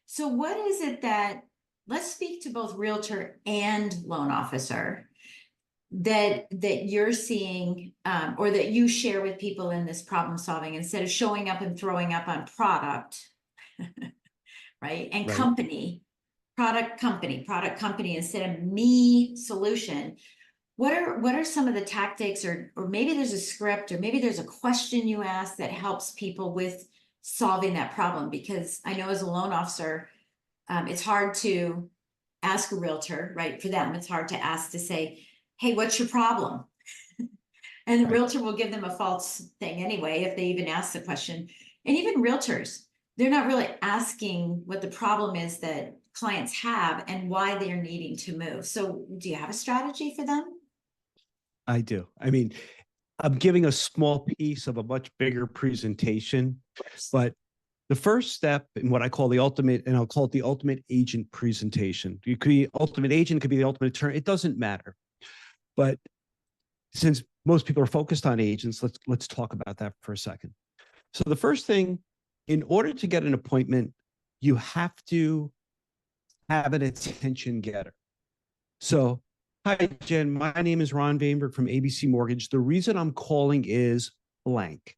[SPEAKER 2] So what is it that, let's speak to both realtor and loan officer, that you're seeing, or that you share with people in this problem solving, instead of showing up and throwing up on product, right? And product company instead of me solution. What are some of the tactics, or maybe there's a script, or maybe there's a question you ask that helps people with solving that problem? Because I know as a loan officer, it's hard to ask a realtor, right? For them, it's hard to ask to say, hey, what's your problem? And the realtor will give them a false thing anyway, if they even ask the question. And even realtors, they're not really asking what the problem is that clients have and why they're needing to move. So do you have a strategy for them?
[SPEAKER 3] I do. I mean, I'm giving a small piece of a much bigger presentation, but the first step in what I call the ultimate, and I'll call it the ultimate agent presentation. You could be ultimate agent, could be the ultimate attorney. It doesn't matter. But since most people are focused on agents, let's talk about that for a second. So the first thing, in order to get an appointment, you have to have an attention getter. So, hi, Jen. My name is Ron Vaimberg from ABC Mortgage. The reason I'm calling is blank.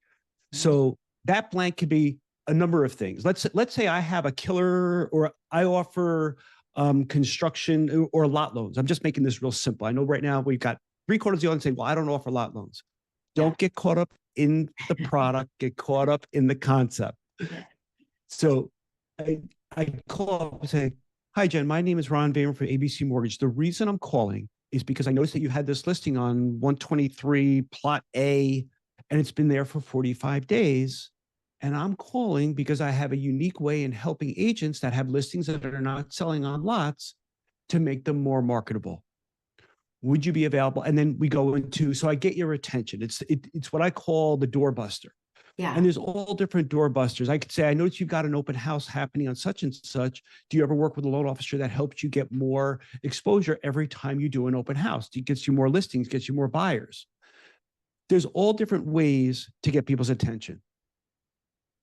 [SPEAKER 3] So that blank could be a number of things. Let's say I have a killer, or I offer construction or lot loans. I'm just making this real simple. I know right now we've got 3/4 of the audience saying, well, I don't offer lot loans. Don't get caught up in the product, get caught up in the concept. So I call up and say, hi, Jen, my name is Ron Vaimberg from ABC Mortgage. The reason I'm calling is because I noticed that you had this listing on 123 Plot A, and it's been there for 45 days. And I'm calling because I have a unique way in helping agents that have listings that are not selling on lots to make them more marketable. Would you be available? And then we go into, so I get your attention. It's what I call the doorbuster.
[SPEAKER 2] Yeah.
[SPEAKER 3] And there's all different doorbusters. I could say, I noticed you've got an open house happening on such and such. Do you ever work with a loan officer that helps you get more exposure every time you do an open house? It gets you more listings, gets you more buyers. There's all different ways to get people's attention.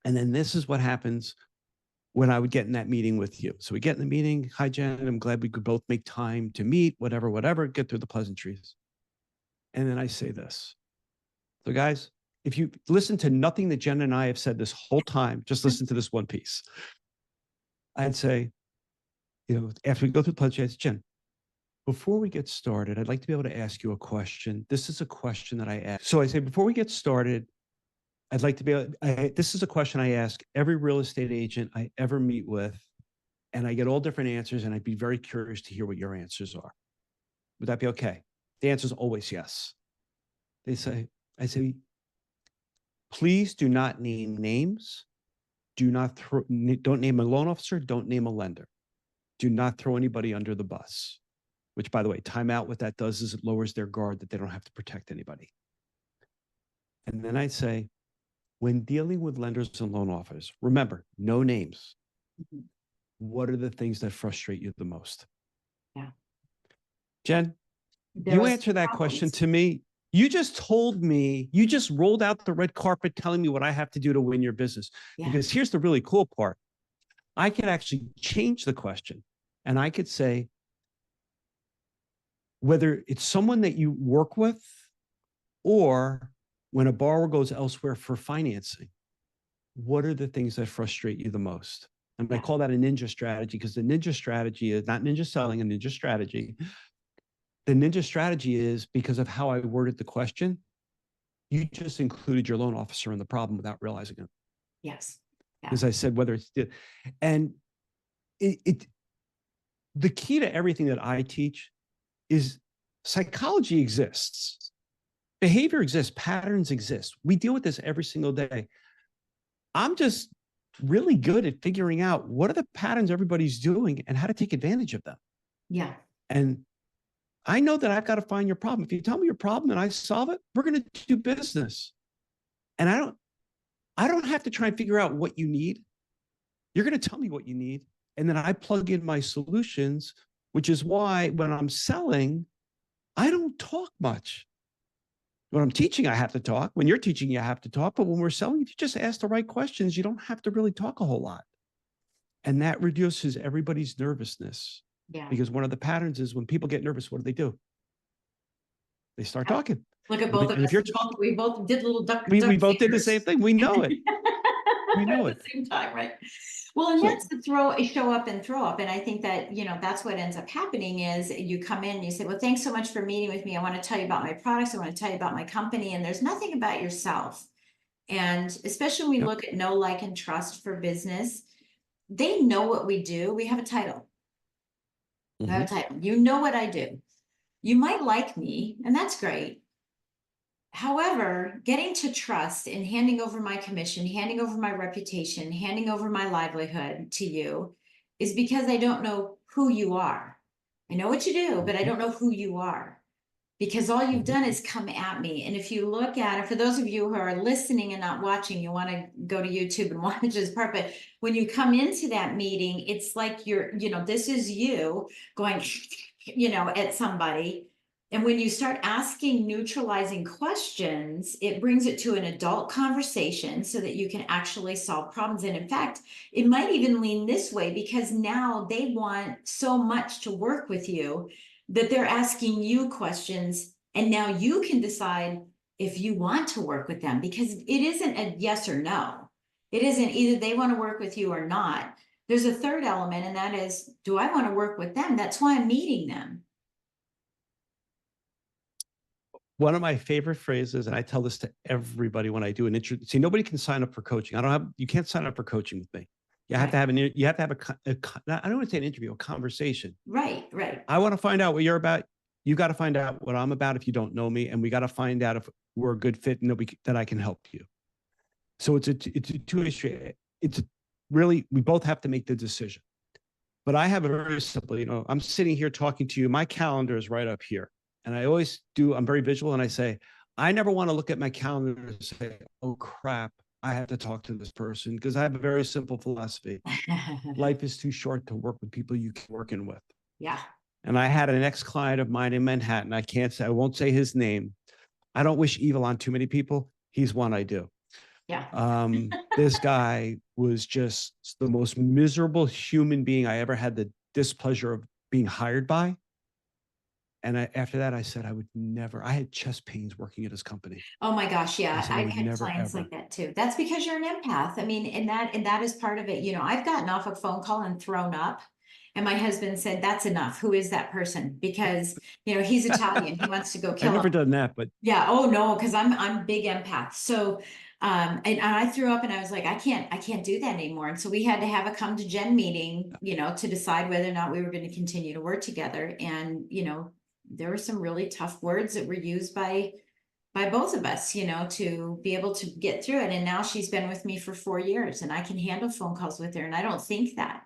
[SPEAKER 3] And then this is what happens when I would get in that meeting with you. So we get in the meeting. Hi, Jen. I'm glad we could both make time to meet, whatever, get through the pleasantries. And then I say this. So guys, if you listen to nothing that Jen and I have said this whole time, just listen to this one piece. I'd say, you know, after we go through the pleasantries, Jen, before we get started, I'd like to be able to ask you a question. This is a question that I ask. So I say, before we get started, I'd like to be able, this is a question I ask every real estate agent I ever meet with, and I get all different answers, and I'd be very curious to hear what your answers are. Would that be okay? The answer is always yes. I say, please do not name names. Don't name a loan officer. Don't name a lender. Do not throw anybody under the bus, which, by the way, timeout, what that does is it lowers their guard that they don't have to protect anybody. And then I say, when dealing with lenders and loan officers, remember, no names. What are the things that frustrate you the most?
[SPEAKER 2] Yeah.
[SPEAKER 3] Jen, you answer that question to me. You just told me, you just rolled out the red carpet telling me what I have to do to win your business. Yeah. Because here's the really cool part. I could actually change the question, and I could say, whether it's someone that you work with or when a borrower goes elsewhere for financing, what are the things that frustrate you the most? And I call that a ninja strategy because the ninja strategy is not ninja selling, a ninja strategy. The ninja strategy is because of how I worded the question, you just included your loan officer in the problem without realizing it.
[SPEAKER 2] Yes.
[SPEAKER 3] Because I said whether it's, and the key to everything that I teach is psychology exists. Behavior exists, patterns exist. We deal with this every single day. I'm just really good at figuring out what are the patterns everybody's doing and how to take advantage of them.
[SPEAKER 2] Yeah.
[SPEAKER 3] And I know that I've got to find your problem. If you tell me your problem and I solve it, we're going to do business. And I don't have to try and figure out what you need. You're going to tell me what you need. And then I plug in my solutions, which is why when I'm selling, I don't talk much. When I'm teaching, I have to talk. When you're teaching, you have to talk. But when we're selling, if you just ask the right questions, you don't have to really talk a whole lot. And that reduces everybody's nervousness.
[SPEAKER 2] Yeah.
[SPEAKER 3] Because one of the patterns is when people get nervous, what do? They start talking.
[SPEAKER 2] Look at both of
[SPEAKER 3] And
[SPEAKER 2] us.
[SPEAKER 3] if you're talking,
[SPEAKER 2] We both did little duck.
[SPEAKER 3] we
[SPEAKER 2] duck
[SPEAKER 3] both did the
[SPEAKER 2] fingers.
[SPEAKER 3] same thing. We know it. We know
[SPEAKER 2] At
[SPEAKER 3] it.
[SPEAKER 2] the same time, right? Well, and that's the show up and throw up. And I think that, that's what ends up happening is you come in and you say, well, thanks so much for meeting with me. I want to tell you about my products. I want to tell you about my company. And there's nothing about yourself. And especially when we look at know, like, and trust for business, they know what we do. We have a title. We have a title. You know what I do. You might like me, and that's great. However, getting to trust and handing over my commission, handing over my reputation, handing over my livelihood to you is because I don't know who you are. I know what you do, but I don't know who you are because all you've done is come at me. And if you look at it, for those of you who are listening and not watching, you want to go to YouTube and watch this part. But when you come into that meeting, it's like you're, this is you going, at somebody. And when you start asking neutralizing questions, it brings it to an adult conversation so that you can actually solve problems. And in fact, it might even lean this way because now they want so much to work with you that they're asking you questions. And now you can decide if you want to work with them because it isn't a yes or no. It isn't either they want to work with you or not. There's a third element, and that is, do I want to work with them? That's why I'm meeting them.
[SPEAKER 3] One of my favorite phrases, and I tell this to everybody when I do an intro. See, nobody can sign up for coaching. You can't sign up for coaching with me. You have to have I don't want to say an interview, a conversation.
[SPEAKER 2] Right.
[SPEAKER 3] I want to find out what you're about. You got to find out what I'm about if you don't know me. And we got to find out if we're a good fit and that I can help you. So it's a two-way street. It's really, we both have to make the decision. But I have a very simple, I'm sitting here talking to you. My calendar is right up here. And I always do, I'm very visual. And I say, I never want to look at my calendar and say, oh crap, I have to talk to this person, because I have a very simple philosophy. Life is too short to work with people you can working with.
[SPEAKER 2] Yeah.
[SPEAKER 3] And I had an ex-client of mine in Manhattan. I won't say his name. I don't wish evil on too many people. He's one I do.
[SPEAKER 2] Yeah.
[SPEAKER 3] This guy was just the most miserable human being I ever had the displeasure of being hired by. And after that, I said, I had chest pains working at his company.
[SPEAKER 2] Oh my gosh. Yeah. I've had clients
[SPEAKER 3] ever.
[SPEAKER 2] like that too. That's because you're an empath. I mean, and that is part of it. I've gotten off a phone call and thrown up. And my husband said, that's enough. Who is that person? Because, he's Italian. He wants to go kill him.
[SPEAKER 3] I've never done that, but
[SPEAKER 2] yeah. Oh no. Cause I'm big empath. So, and I threw up and I was like, I can't do that anymore. And so we had to have a come to Jen meeting, to decide whether or not we were going to continue to work together. And, there were some really tough words that were used by both of us, to be able to get through it. And now she's been with me for 4 years and I can handle phone calls with her. And I don't think that.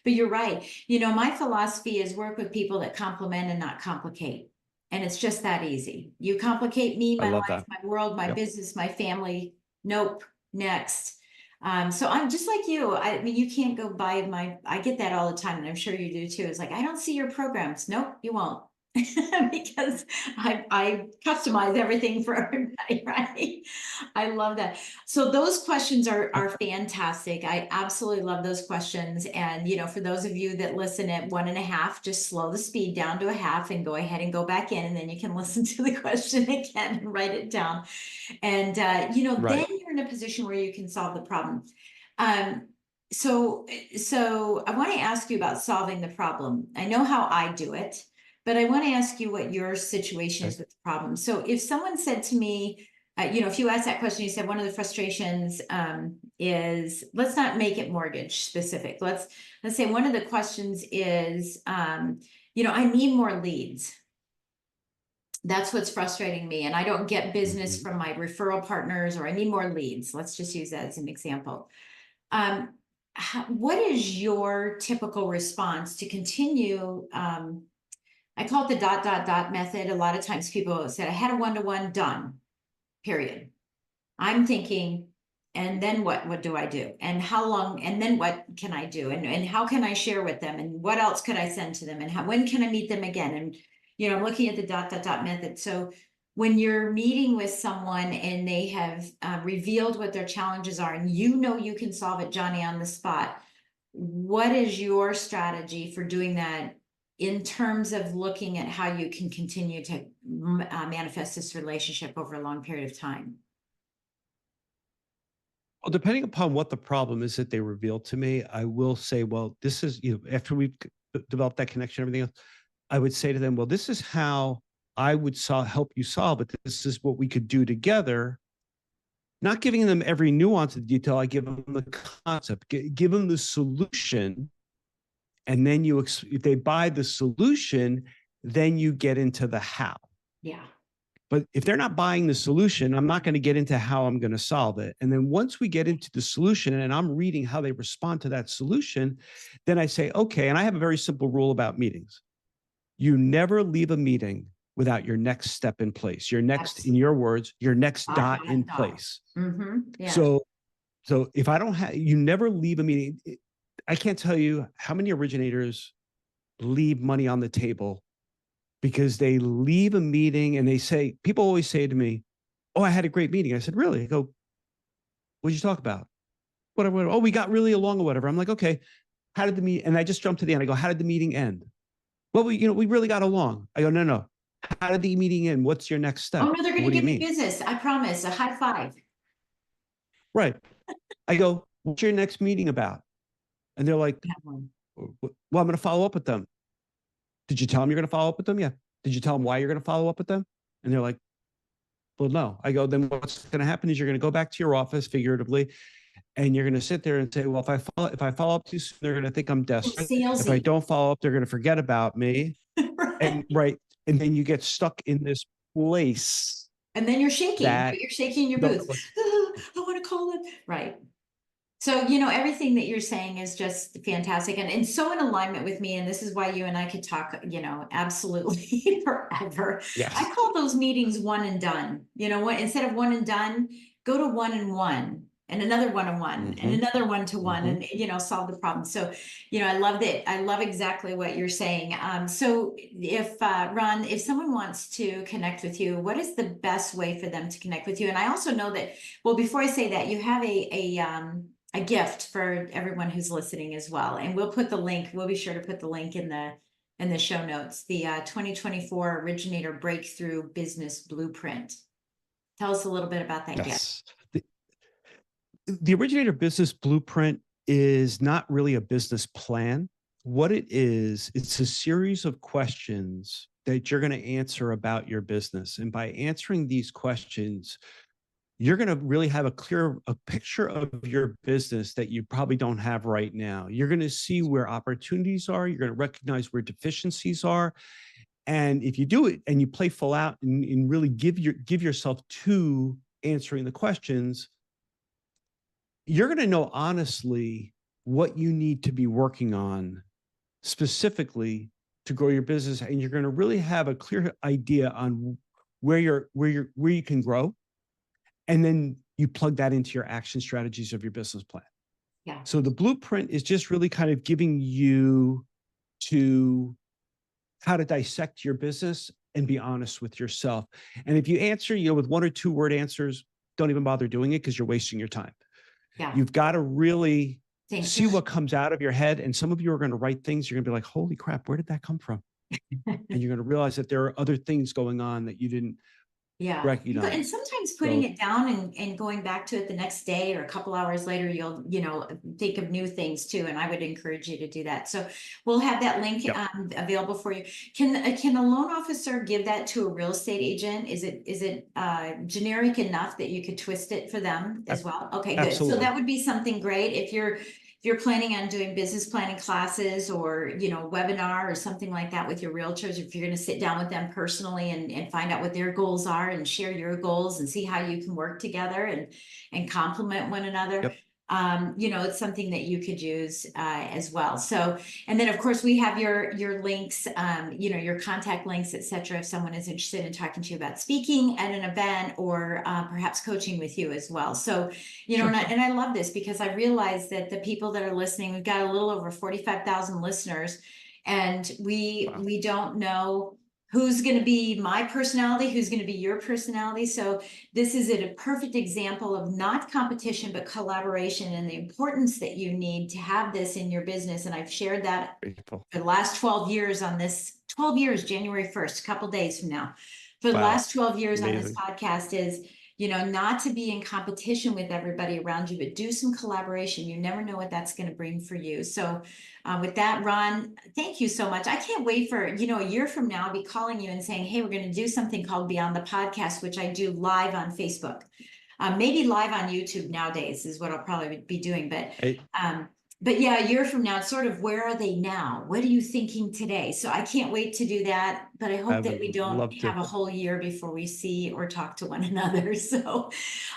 [SPEAKER 2] But you're right. My philosophy is work with people that complement and not complicate. And it's just that easy. You complicate me, my life, my world, my business, my family. Nope. Next. So I'm just like you. I mean, you can't go by I get that all the time. And I'm sure you do too. It's like, I don't see your programs. Nope, you won't. Because I customize everything for everybody, right? I love that. So those questions are fantastic. I absolutely love those questions. And, for those of you that listen at 1.5, just slow the speed down to 1/2 and go ahead and go back in. And then you can listen to the question again and write it down. And, then you're in a position where you can solve the problem. So I want to ask you about solving the problem. I know how I do it, but I want to ask you what your situation is
[SPEAKER 3] Okay.
[SPEAKER 2] with the problem. So if someone said to me, if you asked that question, you said one of the frustrations is, let's not make it mortgage specific. Let's say one of the questions is, I need more leads. That's what's frustrating me. And I don't get business
[SPEAKER 3] Mhm.
[SPEAKER 2] from my referral partners, or I need more leads. Let's just use that as an example. What is your typical response to continue? I call it the ... method. A lot of times people said, I had a one-to-one done, period. I'm thinking, and then what do I do? And how long, and then what can I do? And how can I share with them? And what else could I send to them? And when can I meet them again? And, I'm looking at the ... method. So when you're meeting with someone and they have revealed what their challenges are, and you can solve it, Johnny, on the spot, what is your strategy for doing that in terms of looking at how you can continue to manifest this relationship over a long period of time?
[SPEAKER 3] Well, depending upon what the problem is that they reveal to me, I will say, well, this is, after we've developed that connection, everything else, I would say to them, well, this is how I would help you solve it. This is what we could do together. Not giving them every nuance of detail. I give them the concept, give them the solution. And then if they buy the solution, then you get into the how.
[SPEAKER 2] Yeah.
[SPEAKER 3] But if they're not buying the solution, I'm not going to get into how I'm going to solve it. And then once we get into the solution and I'm reading how they respond to that solution, then I say, okay, and I have a very simple rule about meetings. You never leave a meeting without your next step in place. Your next, in your words, your next dot in place.
[SPEAKER 2] Mm-hmm. Yeah.
[SPEAKER 3] So if I don't have, you never leave a meeting. I can't tell you how many originators leave money on the table because they leave a meeting and they say, people always say to me, oh, I had a great meeting. I said, really? I go, what did you talk about? Whatever. Oh, we got really along or whatever. I'm like, okay, how did the meeting? And I just jumped to the end. I go, how did the meeting end? Well, we really got along. I go, no. How did the meeting end? What's your next step?
[SPEAKER 2] Oh, no, they're going
[SPEAKER 3] What
[SPEAKER 2] to
[SPEAKER 3] do you
[SPEAKER 2] give me
[SPEAKER 3] mean?
[SPEAKER 2] business. I promise. A high five.
[SPEAKER 3] Right. I go, what's your next meeting about? And they're like, well, I'm going to follow up with them. Did you tell them you're going to follow up with them? Yeah. Did you tell them why you're going to follow up with them? And they're like, well, no. I go, then what's going to happen is you're going to go back to your office figuratively, and you're going to sit there and say, well, if I follow up too soon, they're going to think I'm desperate. If I
[SPEAKER 2] Salesy.
[SPEAKER 3] don't follow up, they're going to forget about me.
[SPEAKER 2] Right.
[SPEAKER 3] And then you get stuck in this place
[SPEAKER 2] And then you're shaking, right?
[SPEAKER 3] that
[SPEAKER 2] You're shaking your
[SPEAKER 3] you don't know
[SPEAKER 2] boots.
[SPEAKER 3] what.
[SPEAKER 2] I want to call it. Right. So, everything that you're saying is just fantastic and so in alignment with me. And this is why you and I could talk, absolutely forever.
[SPEAKER 3] Yes.
[SPEAKER 2] I call those meetings one and done. Instead of one and done, go to one and one and another one and one and another one to one and, solve the problem. So, I love that. I love exactly what you're saying. So if, Ron, if someone wants to connect with you, what is the best way for them to connect with you? And I also know that, well, before I say that, you have a gift for everyone who's listening as well. And we'll be sure to put the link in the show notes, the 2024 Originator Breakthrough Business Blueprint. Tell us a little bit about that gift.
[SPEAKER 3] Yes. The Originator Business Blueprint is not really a business plan. What it is, it's a series of questions that you're going to answer about your business. And by answering these questions, you're going to really have a picture of your business that you probably don't have right now. You're going to see where opportunities are. You're going to recognize where deficiencies are. And if you do it and you play full out and really give yourself to answering the questions, you're going to know honestly what you need to be working on specifically to grow your business. And you're going to really have a clear idea on where you can grow. And then you plug that into your action strategies of your business plan.
[SPEAKER 2] Yeah.
[SPEAKER 3] So the blueprint is just really kind of giving you to how to dissect your business and be honest with yourself. And if you answer, with 1 or 2 word answers, don't even bother doing it because you're wasting your time.
[SPEAKER 2] Yeah.
[SPEAKER 3] You've got to really see
[SPEAKER 2] you.
[SPEAKER 3] what comes out of your head. And some of you are going to write things. You're going to be like, holy crap, where did that come from? And you're going to realize that there are other things going on that you didn't
[SPEAKER 2] Yeah.
[SPEAKER 3] recognize.
[SPEAKER 2] And sometimes putting
[SPEAKER 3] So-
[SPEAKER 2] it down and going back to it the next day or a couple hours later, you'll, think of new things too. And I would encourage you to do that. So we'll have that link
[SPEAKER 3] Yep.
[SPEAKER 2] available for you. Can a loan officer give that to a real estate agent? Is it generic enough that you could twist it for them as well? Okay, good. So
[SPEAKER 3] Absolutely.
[SPEAKER 2] that would be something great if you're planning on doing business planning classes or, webinar or something like that with your realtors, if you're going to sit down with them personally and find out what their goals are and share your goals and see how you can work together and complement one another.
[SPEAKER 3] Yep.
[SPEAKER 2] It's something that you could use as well. So, and then of course we have your links, your contact links, etc. If someone is interested in talking to you about speaking at an event or perhaps coaching with you as well. So,
[SPEAKER 3] Sure.
[SPEAKER 2] and I love this because I realize that the people that are listening, we've got a little over 45,000 listeners, and we don't know who's going to be my personality, who's going to be your personality. So this is a perfect example of not competition, but collaboration and the importance that you need to have this in your business. And I've shared that for the last 12 years on this, 12 years, January 1st, a couple days from now. For the last 12 years on this podcast is, not to be in competition with everybody around you, but do some collaboration. You never know what that's going to bring for you. So with that, Ron, thank you so much. I can't wait for, a year from now, I'll be calling you and saying, hey, we're going to do something called Beyond the Podcast, which I do live on Facebook. Maybe live on YouTube nowadays is what I'll probably be doing. But yeah, a year from now, it's sort of where are they now? What are you thinking today? So I can't wait to do that. But I hope that we don't have a whole year before we see or talk to one another. So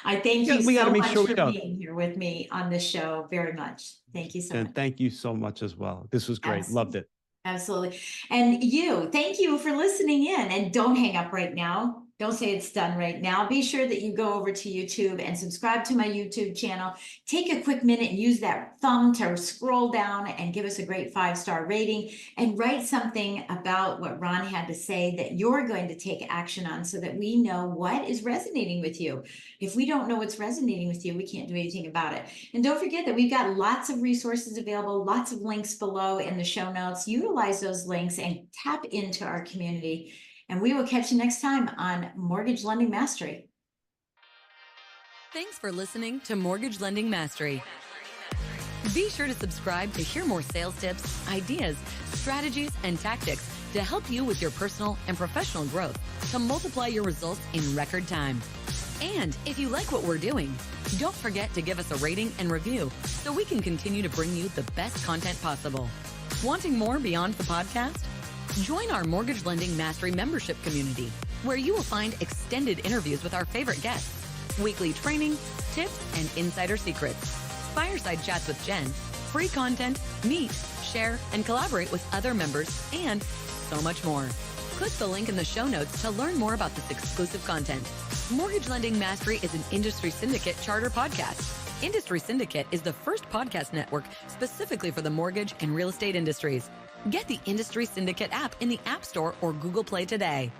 [SPEAKER 2] I thank you so much for being here with me on this show very much. Thank you so much.
[SPEAKER 3] And thank you so much as well. This was great.
[SPEAKER 2] Absolutely.
[SPEAKER 3] Loved it.
[SPEAKER 2] Absolutely. And thank you for listening in, and don't hang up right now. Don't say it's done right now. Be sure that you go over to YouTube and subscribe to my YouTube channel. Take a quick minute and use that thumb to scroll down and give us a great 5-star rating and write something about what Ron had to say that you're going to take action on so that we know what is resonating with you. If we don't know what's resonating with you, we can't do anything about it. And don't forget that we've got lots of resources available, lots of links below in the show notes. Utilize those links and tap into our community. And we will catch you next time on Mortgage Lending Mastery.
[SPEAKER 1] Thanks for listening to Mortgage Lending Mastery. Be sure to subscribe to hear more sales tips, ideas, strategies, and tactics to help you with your personal and professional growth to multiply your results in record time. And if you like what we're doing, don't forget to give us a rating and review so we can continue to bring you the best content possible. Wanting more beyond the podcast? Join our Mortgage Lending Mastery membership community, where you will find extended interviews with our favorite guests, weekly training, tips, and insider secrets, fireside chats with Jen, free content, meet, share, and collaborate with other members, and so much more. Click the link in the show notes to learn more about this exclusive content. Mortgage Lending Mastery is an Industry Syndicate charter podcast. Industry Syndicate is the first podcast network specifically for the mortgage and real estate industries. Get the Industry Syndicate app in the App Store or Google Play today.